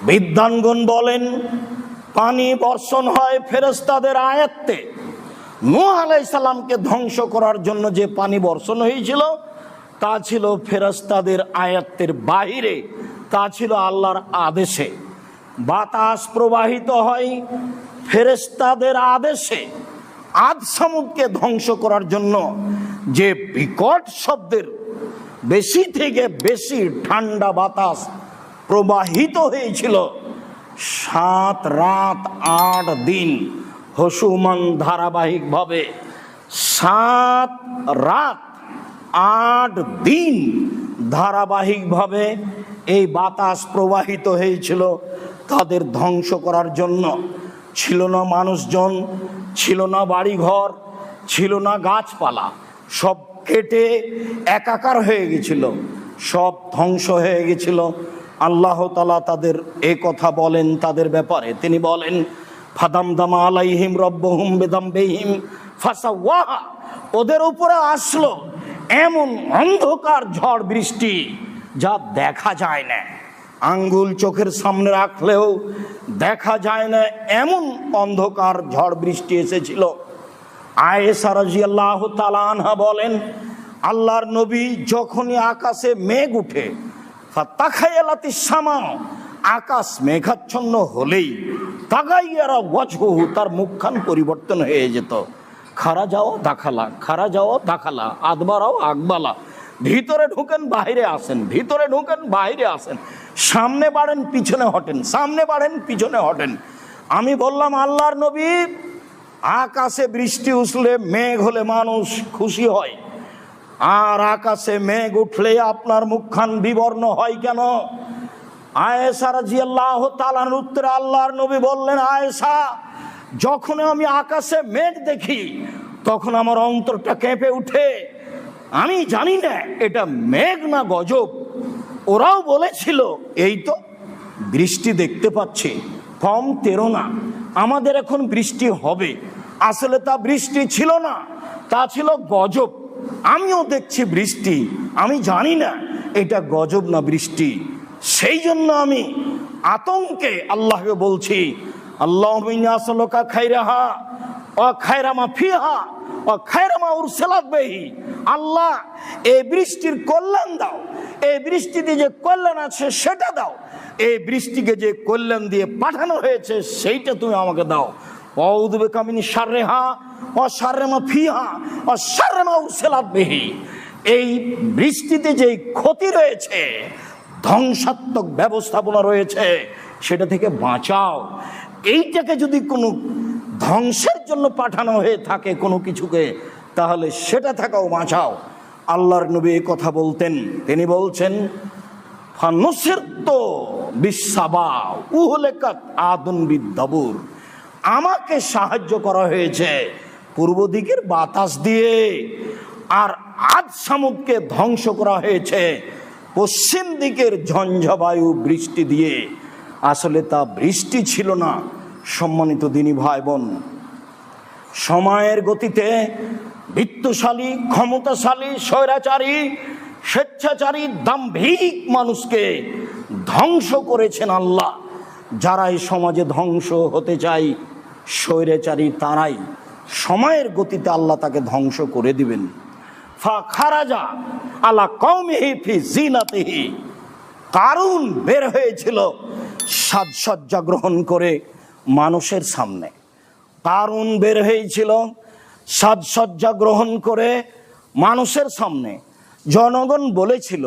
বিদ্বানগণ বলেন পানি বর্ষণ হয় ফেরেশতাদের আয়াত্তে। নূহ আলাইহিস সালামকে ধ্বংস করার জন্য যে পানি বর্ষণ হয়েছিল তা ছিল ফেরেশতাদের আয়াত্তের বাহিরে, তা ছিল আল্লাহর আদেশে। বাতাস প্রবাহিত হয় ফেরেশতাদের আদেশে। আদ সামুদকে ধ্বংস করার জন্য যে বিকট শব্দের বেশি থেকে বেশি ঠান্ডা বাতাস প্রবাহিত হয়েছিল, 7 রাত 8 দিন হসুমান ধারাবাহিকভাবে 7 রাত 8 দিন ধারাবাহিকভাবে এই বাতাস প্রবাহিত হয়েছিল তাদের ধ্বংস করার জন্য। ছিল না মানুষজন, ছিল না বাড়িঘর, ছিল না গাছপালা, সব কেটে একাকার হয়ে গেছিল, সব ধ্বংস হয়ে গেছিল। আল্লাহ তাআলা তাদের এ কথা বলেন তাদের ব্যাপারে, তিনি বলেন ফাদামদামা আলাইহিম রব্বুহুম বিযামবিহিম ফাসাওয়াহা, ওদের উপরে আসলো এমন অন্ধকার ঝড় বৃষ্টি যা দেখা যায় না, আঙ্গুল চোখের সামনে রাখলেও দেখা যায় না, এমন অন্ধকার ঝড় বৃষ্টি এসেছিল। আয়েশা রাদিয়াল্লাহু তাআলা আনহা বলেন আল্লাহর নবী যখনই আকাশে মেঘ উঠে, ফাতাখায়ালাতিস সামা, আকাশ মেঘাচ্ছন্ন হলেই তাগাইয়ারা ওয়াজহুহু, তার মুখখান পরিবর্তন হয়ে যেত। খারা যাও দাখালা, খারা যাও দাখালা, আদবারাও আকবালা, ভিতরে ঢুকেন বাইরে আসেন, ভিতরে ঢুকেন বাইরে আসেন, সামনে বাড়েন পিছনে হটেন, সামনে বাড়েন পিছনে হটেন। আমি বললাম আল্লাহর নবী, আকাশে বৃষ্টি উঠলে মেঘ হলে মানুষ খুশি হয়, আর আকাশে মেঘ উঠলে আপনার মুখখান বিবর্ণ হয় কেন? আয়েশা রাদিয়াল্লাহু তাআলার উত্তরে আল্লাহর নবী বললেন, আয়েশা, যখন আমি আকাশে মেঘ দেখি তখন আমার অন্তরটা কেঁপে উঠে। আমি জানি না এটা মেঘ না গজব। ওরাও বলেছিল এই তো বৃষ্টি দেখতে পাচ্ছি, কম তেরো না, আমাদের এখন বৃষ্টি হবে। আসলে তা বৃষ্টি ছিল না, তা ছিল গজব। আমিও দেখছি বৃষ্টি, আমি জানি না এটা গজব না বৃষ্টি। সেই জন্য আমি আতঙ্কে আল্লাহকে বলছি, আল্লাহুম্মা ইন্নী আসআলুকা খায়রাহা ওয়া খায়রা মা ফিহা ওয়া খায়রা মা উরসিলাত বিহি। আল্লাহ, এই বৃষ্টির কল্যাণ দাও, এই বৃষ্টিতে যে কল্যাণ আছে সেটা দাও, এই বৃষ্টিকে যে কল্যাণ দিয়ে পাঠানো হয়েছে সেইটা তুমি আমাকে দাও। আউযু বিকা মিন শাররিহা ওয়া শাররি মা ফিহা ওয়া শাররি মা উরসিলাত বিহি। এই বৃষ্টিতে যে ক্ষতি রয়েছে, ধ্বংসাত্মক ব্যবস্থাপনা রয়েছে, সেটা থেকে বাঁচাও। এইটাকে যদি কোনো ধ্বংসের জন্য পাঠানো হয়ে থাকে কোনো কিছুকে, তাহলে সেটা থাকাও বাঁচাও। আল্লাহর নবী এই কথা বলতেন। তিনি বলছেন ফানুসিরতু বিসাবা উহলিকাত আদুন বিদাবুর, আমাকে সাহায্য করা হয়েছে পূর্ব দিকের বাতাস দিয়ে, আর আদ সামুদকে ধ্বংস করা হয়েছে পশ্চিম দিকের ঝঞ্ঝাবায়ু বৃষ্টি দিয়ে। আসলে তা বৃষ্টি ছিল না। সম্মানিত দিনী ভাই বোন, সময়ের গতিতে বিত্তশালী, ক্ষমতাশালী, স্বৈরাচারী, স্বেচ্ছাচারী, দাম্ভিক মানুষকে ধ্বংস করেছেন আল্লাহ। যারা এই সমাজে ধ্বংস হতে চায়, স্বৈরাচারী তারাই, সময়ের গতিতে আল্লাহ তাকে ধ্বংস করে দিবেন। ফাখারাজা আলা কওমিহি ফি জিনাতিহি, কারুন বের হয়েছিল সাজসজ্জা গ্রহণ করে মানুষের সামনে। কারুন বের হয়েছিল সাজসজ্জা গ্রহণ করে মানুষের সামনে। জনগণ বলেছিল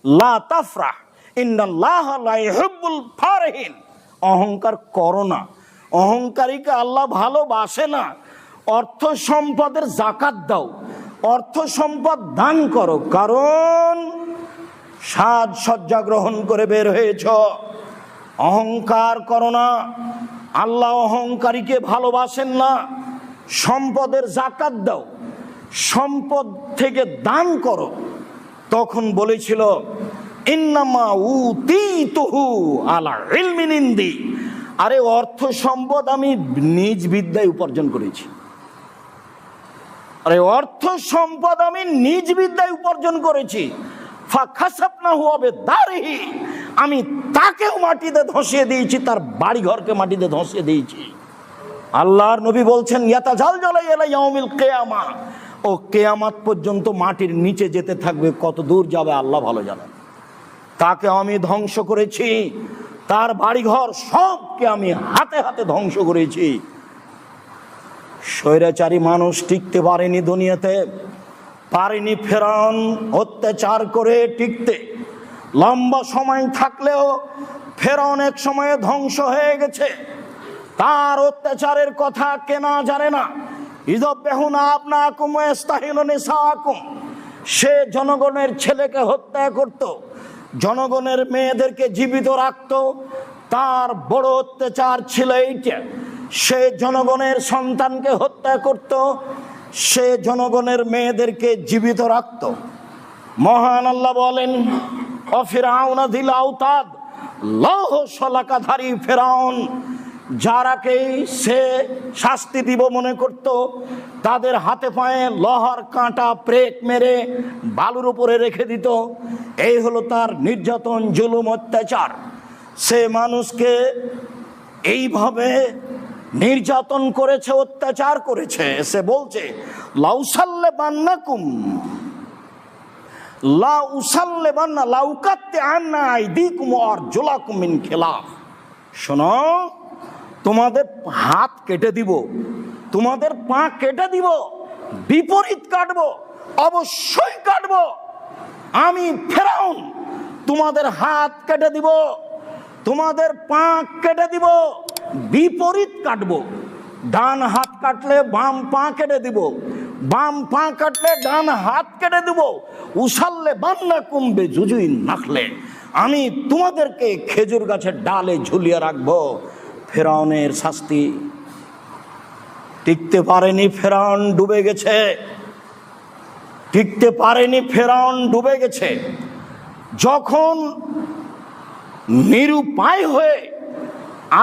লা তাফরাহ ইন্নাল্লাহা লা ইউহিব্বুল ফারিহিন, অহংকার করো না, অহংকারীকে আল্লাহ ভালোবাসে না। অর্থ সম্পদের জাকাত দাও, অর্থ সম্পদ দান করো, কারণ সাজসজ্জা গ্রহণ করে বের হয়েছ। অহংকার করো না, আল্লাহ অহংকারীকে ভালোবাসেন না। সম্পদের জাকাত দাও, সম্পদ থেকে দান করো। তখন বলেছিল ইন্নামা উতীতুহু আলা ইলমিন ইনদি, আরে অর্থ সম্পদ আমি নিজ বিদ্যায় উপার্জন করেছি। আরে অর্থ সম্পদ আমি নিজ বিদ্যায় উপার্জন করেছি। ফাখাসাফনাহু বিদারিহি, আমি তাকেও মাটিতে ধসিয়ে দিয়েছি, তার বাড়ি ঘরকে মাটিতে ধসিয়ে দিয়েছি। আল্লাহর নবী বলছেন ইয়াতাজালজালু ইলা ইয়াউমিল কিয়ামা, ও কিয়ামত পর্যন্ত মাটির নিচে যেতে থাকবে, কত দূর যাবে আল্লাহ ভালো জানেন। তাকে আমি ধ্বংস করেছি, তার বাড়িঘর সবকে আমি হাতে হাতে ধ্বংস করেছি। স্বৈরাচারী মানুষ টিকতে পারেনি দুনিয়াতে, পারেনি ফেরাউন অত্যাচার করে টিকতে। লম্বা সময় থাকলেও ফেরাউন এক সময়ে ধ্বংস হয়ে গেছে। তার অত্যাচারের কথা কেনা জানে না। ইযবেহুনা আবনাকুম ওয়া ইস্তাহিয়ুনা নিসাআকুম, সে জনগণের ছেলেকে হত্যা করত, জনগণের মেয়েদেরকে জীবিত রাখত। তার বড় অত্যাচার ছিল এইটা, সে জনগণের সন্তানকে হত্যা করত, সে জনগণের মেয়েদেরকে জীবিত রাখত। মহান আল্লাহ বলেন অফিরাউনা যিল আওতাদ, লৌহ শলাকাধারী ফেরাউন, যারাকেই সে শাস্তি দিব মনে করত, তাদের হাতে পায়ে লোহার কাঁটা প্রেক মেরে বালুর উপরে রেখে দিত। এই হলো তার নির্যাতন, জুলুম, অত্যাচার। সে মানুষকে এইভাবে নির্যাতন করেছে, অত্যাচার করেছে। সে বলছে লাউসাল্লেবান্নাকুম লাউসাল্লেবান্না লাউকাত্তে আন্না আইদিকুম ওয়া আরজুলাকুম মিন খিলাফ, শোনো, তোমাদের হাত কেটে দিব, তোমাদের পা কেটে দিব, বিপরীত কাটবো, অবশ্যই কাটবো। আমি ফেরাউন তোমাদের হাত কেটে দিব, তোমাদের পা কেটে দিব, বিপরীত কাটবো। ডান হাত কাটলে বাম পা কেটে দিব, বাম পা কাটলে ডান হাত কেটে দিব। উসাল্লে বান্না কুম্বে জুজুইন নাখলে, আমি তোমাদেরকে খেজুর গাছের ডালে ঝুলিয়ে রাখবো। ফেরাউনের শাস্তি টিকতে পারেনি, ফেরাউন ডুবে গেছে, টিকতে পারেনি, ফেরাউন ডুবে গেছে। যখন নিরুপায় হয়ে,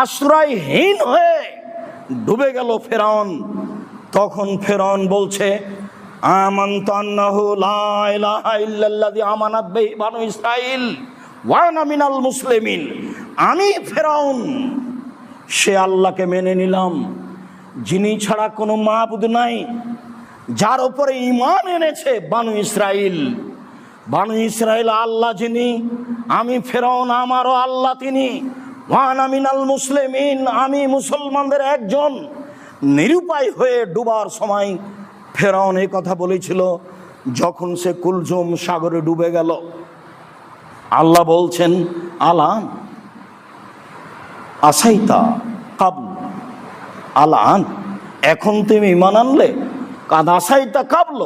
আশ্রয়হীন হয়ে ডুবে গেল ফেরাউন, তখন ফেরাউন বলছে আমানতু আন্নাহু লা ইলাহা ইল্লাল্লাযী আমানাত বিহি বানু ইসরাঈল ওয়া আনা মিনাল মুসলিমিন, আমি ফেরাউন সে আল্লাহকে মেনে নিলাম, যিনি ছাড়া কোনো মাবুদ নাই, যার উপরে ঈমান এনেছে বানু ইসরাঈল। বানু ইসরাঈল আল্লাহ যিনি, আমি ফেরাউন আমারও আল্লাহ তিনি। ওয়া আনা মিনাল মুসলিমিন, আমি মুসলমানদের একজন। নিরুপায় হয়ে ডুবার সময় ফেরাউন এই কথা বলেছিল যখন সে কুলজুম সাগরে ডুবে গেল। আল্লাহ বলছেন আলান আসাইতা কাবল, আলান এখন তুমি ঈমান আনলে, কাদ আসাইতা কাবল,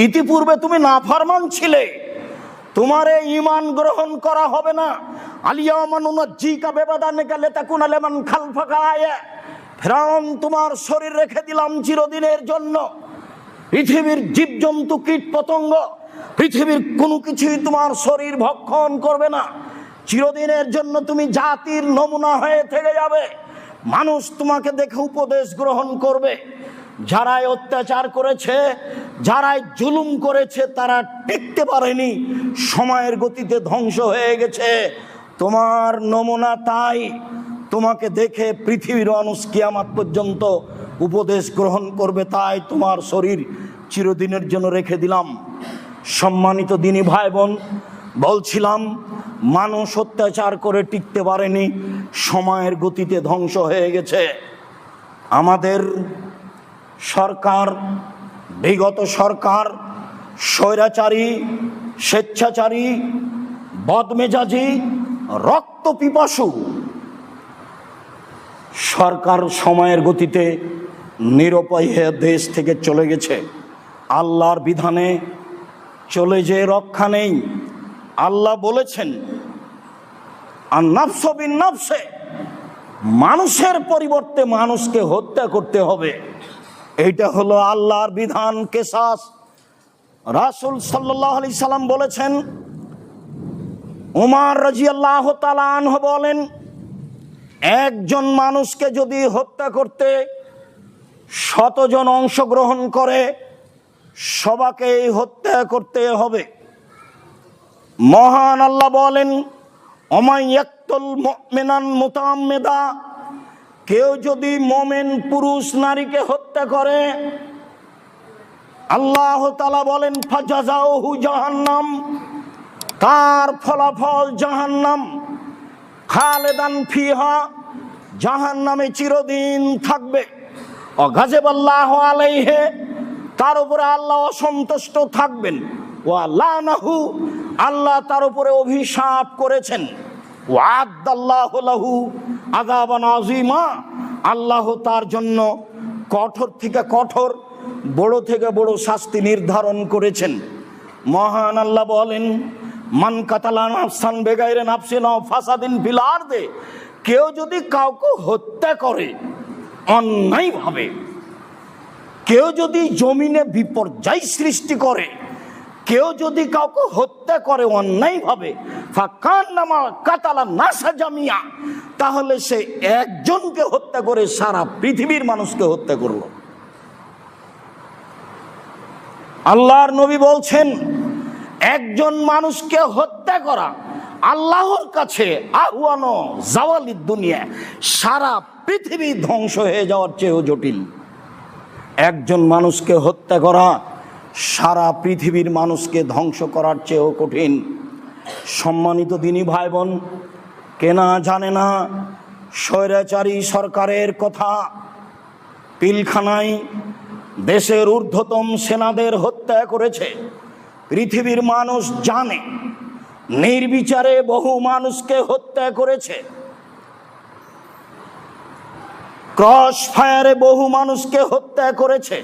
ইতিপূর্বে তুমি নাফরমান ছিলে, তোমার এই ঈমান গ্রহণ করা হবে না। আলিয়াওমা নুনাজ্জিকা বিবাদানিকা লিতাকুনা লিমান খালফাকা আয়া, ফেরাউন তোমার শরীর রেখে দিলাম চিরদিনের জন্য। পৃথিবীর জীবজন্তু, কীট পতঙ্গ, পৃথিবীর কোনো কিছুই তোমার শরীর ভক্ষণ করবে না। চিরদিনের জন্য তুমি জাতির নমুনা হয়ে থেকে যাবে। মানুষ তোমাকে দেখে উপদেশ গ্রহণ করবে। যারাই অত্যাচার করেছে, যারাই জুলুম করেছে, তারা টিকতে পারেনি, সময়ের গতিতে ধ্বংস হয়ে গেছে। তোমার নমুনা তাই, তোমাকে দেখে পৃথিবীর মানুষ কিয়ামত পর্যন্ত উপদেশ গ্রহণ করবে, তাই তোমার শরীর চিরদিনের জন্য রেখে দিলাম। সম্মানিত দিনী ভাই বোন, বলছিলাম মানুষ অত্যাচার করে টিকতে পারেনি, সময়ের গতিতে ধ্বংস হয়ে গেছে। আমাদের সরকার, বিগত সরকার স্বৈরাচারী, স্বেচ্ছাচারী, বদমেজাজি, রক্ত পিপাসু সরকার সময়ের গতিতে নিরুপায় হয়ে দেশ থেকে চলে গেছে। আল্লাহর বিধানে চলে যে রক্ষা নেই। আল্লাহ বলেছেন আর নাফস বিন নাফসে, মানুষের পরিবর্তে মানুষকে হত্যা করতে হবে। এইটা হলো আল্লাহর বিধান, কেসাস। রাসূল সাল্লাল্লাহু আলাইহি সাল্লাম বলেছেন, উমর রাদিয়াল্লাহু তাআলা আনহু বলেন, একজন মানুষকে যদি হত্যা করতে 100 জন অংশগ্রহণ করে, সবাইকেই হত্যা করতে হবে। মহান আল্লাহ বলেন, ওমান ইয়াকতুল মুমিনান মুতাআম্মিদা, কেউ যদি মোমেন পুরুষ নারীকে হত্যা করে, আল্লাহ তাআলা বলেন ফাজাজাউহু জাহান্নাম, তার ফলাফল জাহান্নাম, খালেদান ফিহা, জাহান্নামে চিরদিন থাকবে। ও গাযিবাল্লাহু আলাইহি, তার উপরে আল্লাহ অসন্তুষ্ট থাকবেন। ওয়া লানাহু, আল্লাহ তার উপরে অভিশাপ করেছেন। ওয়া'আদাল্লাহু লাহু আযাবান আযীমা, আল্লাহ তার জন্য কঠোর থেকে কঠোর, বড় থেকে বড় শাস্তি নির্ধারণ করেছেন। মহান আল্লাহ বলেন, মান কাতালা নাফসান বেগাইরে নাফসিন আও ফাসাদিন ফিল আরদে, কেউ যদি কাউকে হত্যা করে অন্যায়ভাবে, কেউ যদি জমিনে বিপর্যয় সৃষ্টি করে, কেউ যদি কাউকে হত্যা করে অন্যায়ভাবে, ফাকান্নামা কাতালা নাসা জামিয়া, তাহলে সে একজনকে হত্যা করে সারা পৃথিবীর মানুষকে হত্যা করল। আল্লাহর নবী বলছেন, একজন মানুষকে হত্যা করা আল্লাহর কাছে আহওয়ানো জাওয়ালিদ দুনিয়া, সারা পৃথিবী ধ্বংস হয়ে যাওয়ার চেয়েও জটিল। একজন মানুষকে হত্যা করা সারা পৃথিবীর মানুষকে ধ্বংস করার চেয়েও কঠিন। সম্মানিত দিনী ভাই বোন, কেনা জানে না স্বৈরাচারী সরকারের কথা, পিলখানায় দেশের ঊর্ধ্বতম সেনাদের হত্যা করেছে। পৃথিবীর মানুষ জানে, নির্বিচারে বহু মানুষকে হত্যা করেছে। ক্রস ফায়ারে বহু মানুষকে হত্যা করেছে।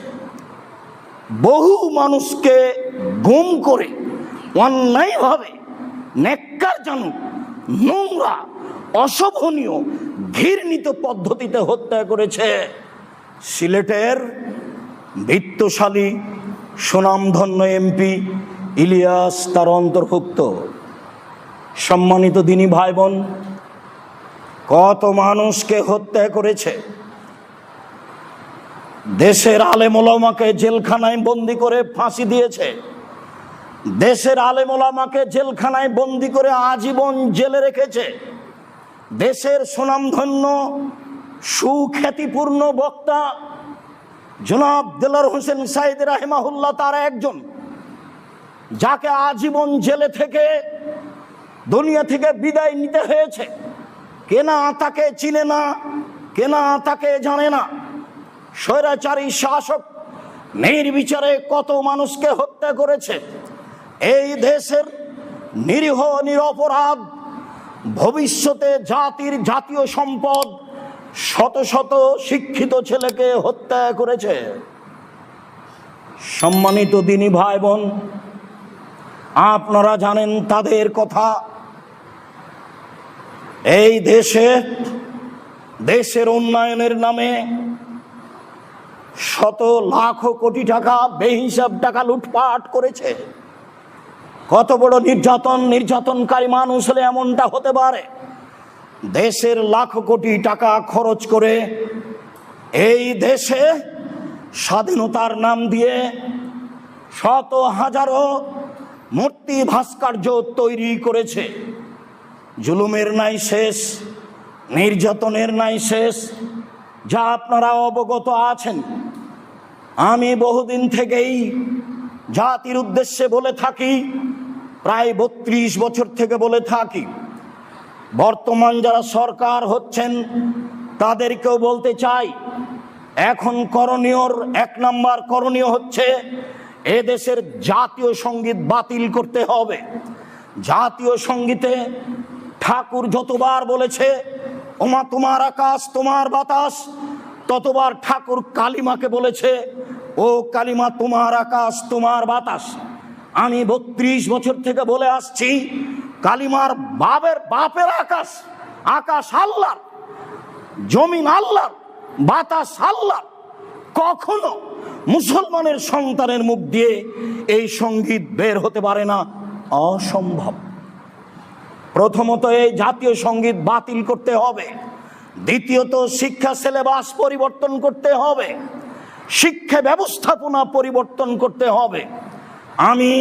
বহু মানুষকে গুম করে অন্যায়ভাবে, নেক্কারজনক, নোংরা, অশোভনীয়, ঘৃণিত পদ্ধতিতে হত্যা করেছে। সিলেটের বিত্তশালী সুনামধন্য এমপি ইলিয়াস তার অন্তর্ভুক্ত। সম্মানিত দিনী ভাই বোন, কত মানুষকে হত্যা করেছে। দেশের আলেম ওলামাকে জেলখানায় বন্দি করে ফাঁসি দিয়েছে। দেশের আলেম ওলামাকে জেলখানায় বন্দি করে আজীবন জেলে রেখেছে। দেশের সুনামধন্য সুখ্যাতিপূর্ণ বক্তা জনাব দেলোয়ার হোসেন সাঈদ রাহিমাহুল্লাহ তার একজন, যাকে আজীবন জেলে থেকে দুনিয়া থেকে বিদায় নিতে হয়েছে। কেনা তাকে চিনে না, কেনা তাকে জানে না। স্বৈরাচারী শাসক নির্বিচারে কত মানুষকে হত্যা করেছে। এই দেশের নিরীহ নিরপরাধ ভবিষ্যতে জাতির জাতীয় সম্পদ শত শত শিক্ষিত ছেলেকে হত্যা করেছে। সম্মানিত দিনী ভাই বোন, আপনারা জানেন তাদের কথা। এই দেশের উন্নয়নের নামে শত লাখ কোটি টাকা বেহিসাব টাকা লুটপাট করেছে। কত বড় নির্যাতনকারী মানুষ হলে এমনটা হতে পারে? দেশের লাখ কোটি টাকা খরচ করে এই দেশে স্বাধীনতার নাম দিয়ে শত হাজারো মূর্তি ভাস্কর্য তৈরি করেছে। জুলুমের নাই শেষ, নির্যাতনের নাই শেষ, যা আপনারা অবগত আছেন। আমি বহুদিন থেকেই জাতির উদ্দেশ্যে বলে থাকি, প্রায় 32 বছর থেকে বলে থাকি। বর্তমান যারা সরকার হচ্ছেন তাদেরকেও বলতে চাই, এখন করণীয়র 1 নম্বর করণীয় হচ্ছে এদেশের জাতীয় সঙ্গীত বাতিল করতে হবে। জাতীয় সঙ্গীতে ঠাকুর যতবার বলেছে ওমা তোমার আকাশ তোমার বাতাস, ততবার ঠাকুর কালিমাকে বলেছে ও কালিমা তোমার আকাশ তোমার বাতাস। আমি 32 বছর থেকে বলে আসছি, কালিমার বাপের আকাশ, আকাশ আল্লাহর, জমিন আল্লাহর, বাতাস আল্লাহর। কখনো মুসলমানের সন্তানের মুখ দিয়ে এই সঙ্গীত বের হতে পারে না, অসম্ভব। প্রথমত এই জাতীয় সঙ্গীত বাতিল করতে হবে। দ্বিতীয়ত শিক্ষা সিলেবাস পরিবর্তন করতে হবে, শিক্ষা ব্যবস্থাপনা পরিবর্তন করতে হবে। আমি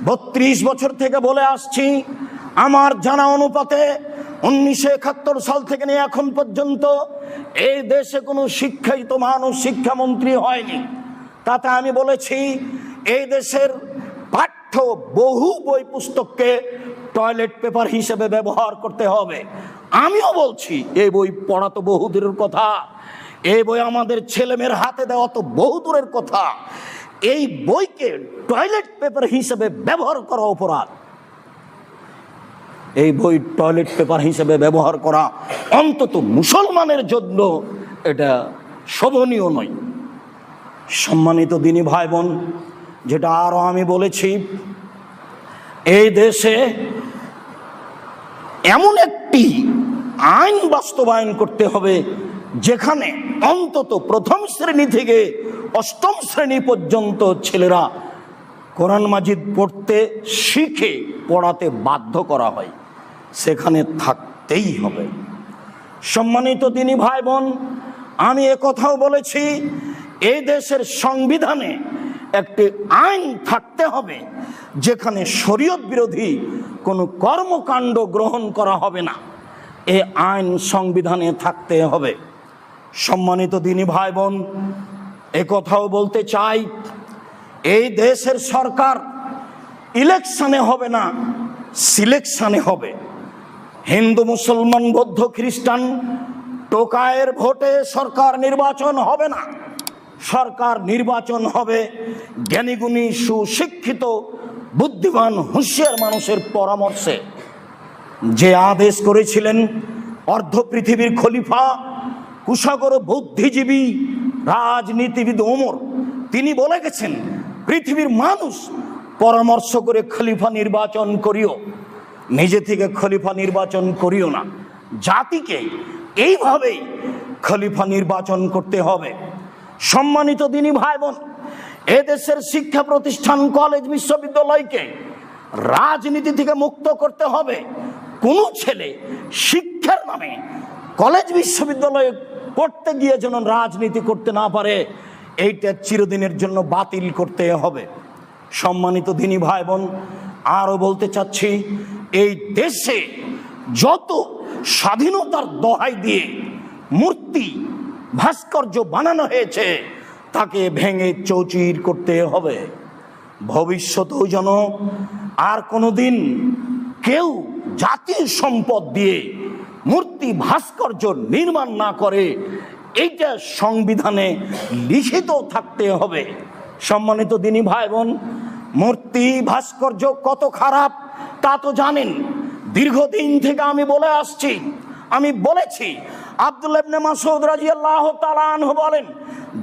32 বছর থেকে বলে আসছি, আমার জানা অনুপাতে 1971 সাল থেকে নিয়ে এখন পর্যন্ত এই দেশে কোনো শিক্ষিত মানুষ শিক্ষামন্ত্রী হয়নি। তাতে আমি বলেছি এই দেশের পাঠ্য বহু বই পুস্তককে টয়লেট পেপার হিসেবে ব্যবহার করতে হবে। আমিও বলছি এই বই পড়া তো বহু দূরের কথা, এই বই আমাদের ছেলেমেয়ের হাতে দেওয়া তো বহু দূরের কথা। এই বইকে টয়লেট পেপার হিসেবে ব্যবহার করা অপরাধ। এই বই টয়লেট পেপার হিসেবে ব্যবহার করা অন্তত মুসলমানের জন্য এটা শোভনীয় নয়। সম্মানিত দিনী ভাই বোন, যেটা আরো আমি বলেছি, এই দেশে এমন একটি আইন বাস্তবায়ন করতে হবে যেখানে অন্তত 1ম শ্রেণী থেকে 8ম শ্রেণী পর্যন্ত ছেলেরা কোরআন মাজিদ পড়তে শিখে পড়াতে বাধ্য করা হয়, সেখানে থাকতেই হবে। সম্মানিত দিনী ভাই বোন, আমি একথাও বলেছি এই দেশের সংবিধানে একটি আইন থাকতে হবে যেখানে শরীয়ত বিরোধী কোনো কর্মকাণ্ড গ্রহণ করা হবে না। এই আইন সংবিধানে থাকতে হবে। সম্মানিত দিনী ভাই বোন, একথাও বলতে চাই, এই দেশের সরকার ইলেকশনে হবে না, সিলেকশনে হবে। হিন্দু মুসলমান বৌদ্ধ খ্রিস্টান টোকায়ের ভোটে সরকার নির্বাচন হবে না। সরকার নির্বাচন হবে জ্ঞানীগুণী সুশিক্ষিত বুদ্ধিমান হুঁশিয়ার মানুষের পরামর্শে। যে আদেশ করেছিলেন অর্ধ পৃথিবীর খলিফা কুশাগর বুদ্ধিজীবী রাজনীতিবিদ ওমর, তিনি বলে গেছেন পৃথিবীর মানুষ পরামর্শ করে খলিফা নির্বাচন করিও, নিজে থেকে খলিফা নির্বাচন করিও না। জাতিকে এইভাবেই খলিফা নির্বাচন করতে হবে। সম্মানিত দিনী ভাই বোন, এদেশের শিক্ষা প্রতিষ্ঠান কলেজ বিশ্ববিদ্যালয়কে রাজনীতি থেকে মুক্ত করতে হবে। কোনো ছেলে শিক্ষার নামে কলেজ বিশ্ববিদ্যালয়ে পড়তে গিয়ে যেন রাজনীতি করতে না পারে, এইটা চিরদিনের জন্য বাতিল করতে হবে। সম্মানিত দিনী ভাই বোন, আরও বলতে চাচ্ছি, এই দেশে যত স্বাধীনতার দোহাই দিয়ে মূর্তি ভাস্কর্য বানানো হয়েছে তাকে ভেঙে চৌচির করতে হবে। ভবিষ্যতেও যেন আর কোনোদিন কেউ জাতির সম্পদ দিয়ে মূর্তি ভাস্কর্য নির্মাণ না করে, এইটা সংবিধানে লিখিত থাকতে হবে। সম্মানিত দিনী ভাই বোন, মূর্তি ভাস্কর্য কত খারাপ তা তো জানেন। দীর্ঘদিন থেকে আমি বলে আসছি, আমি বলেছি, আব্দুল্লাহ ইবনে মাসউদ রাদিয়াল্লাহু তাআলা আনহু বলেন,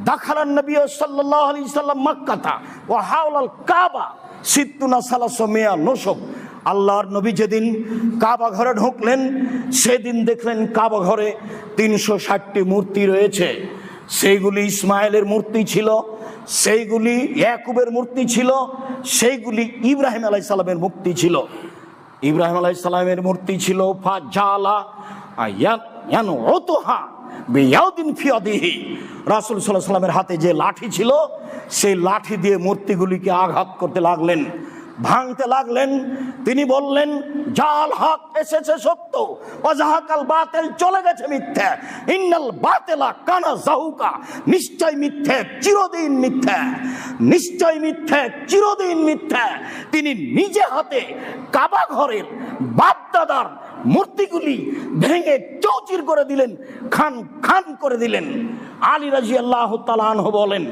দাখালান নবী সাল্লাল্লাহু আলাইহি সাল্লাম মক্কাতা ওয়া হাওলাল কাবা সিত্তুনা সালাসমিয়া নসব। আল্লাহর নবী যেদিন কাবা ঘরে ঢুকলেন সেদিন দেখলেন কাবা ঘরে 360টি মূর্তি রয়েছে। সেইগুলি ইসমাইলের মূর্তি ছিল, সেইগুলি ইয়াকুবের মূর্তি ছিল, সেইগুলি ইব্রাহিম আলাইহিস সালামের মূর্তি ছিল। ইব্রাহিম আলাইহিস সালামের মূর্তি ছিল ফাজালা ইয়ানউতুহা বিয়াউদিন ফিয়াদিহি। রাসূল সাল্লাল্লাহু আলাইহি সাল্লামের হাতে যে লাঠি ছিল সেই লাঠি দিয়ে মূর্তিগুলিকে আঘাত করতে লাগলেন। ভাঙতে লাগলেন। তিনি বললেন, জাল হক এসেছে সত্য, ওয়াজাহাকাল বাতিল চলে গেছে মিথ্যা, ইন্নাল বাতিলা কানা যাহুকা, নিশ্চয় মিথ্যা চিরদিন মিথ্যা, নিশ্চয় মিথ্যা চিরদিন মিথ্যা। তিনি নিজে হাতে কাবা ঘরের বাপদাদার মূর্তিগুলি ভেঙে চৌচির করে দিলেন, খান খান করে দিলেন। আলী রাদিয়াল্লাহু তাআলা আনহু বলেন,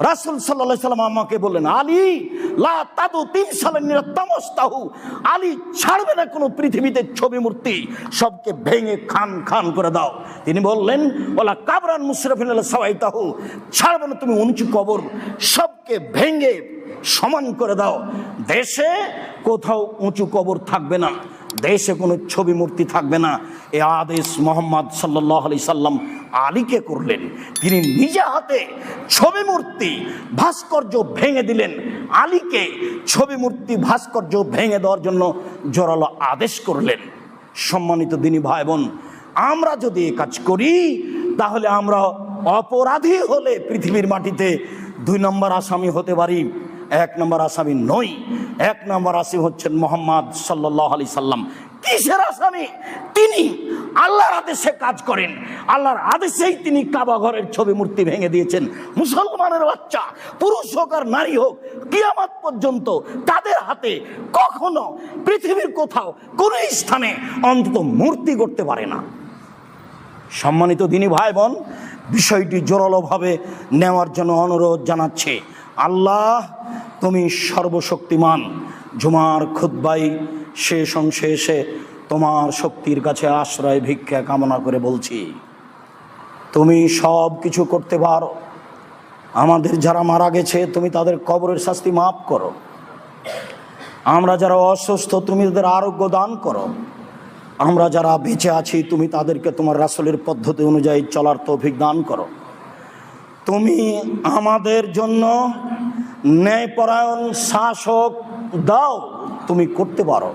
রাসূল সাল্লাল্লাহু আলাইহি সাল্লাম আমাকে বললেন, আলী লা তাদু তিমসালান তামাস্তাহু, আলী ছাড়বে না কোনো পৃথিবীতে ছবি মূর্তি, সবকে ভেঙে খান খান করে দাও। তিনি বললেন, ওয়ালা কাবরান মুশরাফিন আলা সাওয়াইতাহু, ছাড়বে না তুমি উঁচু কবর, সবকে ভেঙে সমান করে দাও। দেশে কোথাও উঁচু কবর থাকবে না, দেশে কোনো ছবি মূর্তি থাকবে না। এ আদেশ মুহাম্মদ সাল্লাল্লাহু আলাইহি সাল্লাম আলীকে করলেন। তিনি নিজে হাতে ছবি মূর্তি ভাস্কর্য ভেঙে দিলেন। আলীকে ছবি মূর্তি ভাস্কর্য ভেঙে দেওয়ার জন্য জোরালো আদেশ করলেন। সম্মানিত দিনী ভাই বোন, আমরা যদি এ কাজ করি তাহলে আমরা অপরাধী হলে পৃথিবীর মাটিতে 2 নম্বর আসামি হতে পারি। 1 নম্বর আসামি নই। 1 নম্বর আসামি হচ্ছেন মুহাম্মদ সাল্লাল্লাহু আলাইহি সাল্লাম। কিসের আসামি? তিনি আল্লাহর আদেশে কাজ করেন, আল্লাহর আদেশেই তিনি কাবা ঘরের ছবি মূর্তি ভেঙে দিয়েছেন। মুসলমানের বাচ্চা, পুরুষ হোক আর নারী হোক, কিয়ামত পর্যন্ত তাদের হাতে কখনো পৃথিবীর কোথাও কোনো স্থানে অন্তত মূর্তি করতে পারে না। সম্মানিত দিনী ভাই বোন, বিষয়টি জোরালোভাবে নেওয়ার জন্য অনুরোধ জানাচ্ছে। আল্লাহ তুমি সর্বশক্তিমান। জুমার খুতবায় শেষ অংশে এসে তোমার শক্তির কাছে আশ্রয় ভিক্ষা কামনা করে বলছি, তুমি সব কিছু করতে পারো। আমাদের যারা মারা গেছে তুমি তাদের কবরের শাস্তি মাফ করো। আমরা যারা অসুস্থ তুমি তাদের আরোগ্য দান করো। আমরা যারা বেঁচে আছি তুমি তাদেরকে তোমার রাসূলের পদ্ধতি অনুযায়ী চলার তৌফিক দান করো। তুমি আমাদের জন্য ন্যায়পরায়ণ শাসক দাও, তুমি করতে পারো।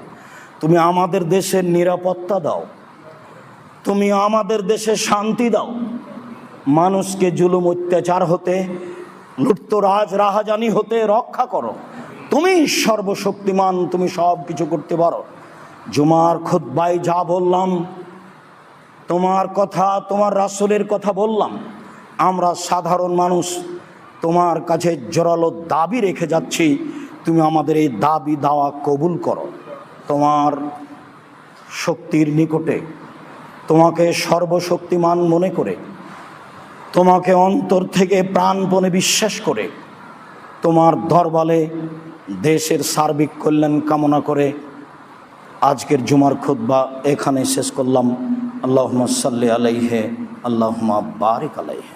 তুমি আমাদের দেশের নিরাপত্তা দাও, তুমি আমাদের দেশে শান্তি দাও। মানুষকে জুলুম অত্যাচার হতে, লুটতরাজ রাহাজানি হতে রক্ষা করো। তুমি সর্বশক্তিমান, তুমি সব কিছু করতে পারো। জুমার খুতবায় যা বললাম, তোমার কথা, তোমার রাসূলের কথা বললাম। আমরা সাধারণ মানুষ তোমার কাছে জোরালো দাবি রেখে যাচ্ছি, তুমি আমাদের এই দাবি দাওয়া কবুল করো। তোমার শক্তির নিকটে তোমাকে সর্বশক্তিমান মনে করে, তোমাকে অন্তর থেকে প্রাণপণে বিশ্বাস করে, তোমার দরবারে দেশের সার্বিক কল্যাণ কামনা করে আজকের জুমার খুতবা এখানে শেষ করলাম। আল্লাহুম্মা সাল্লি আলাইহি, আল্লাহুম্মা বারিক আলাইহি।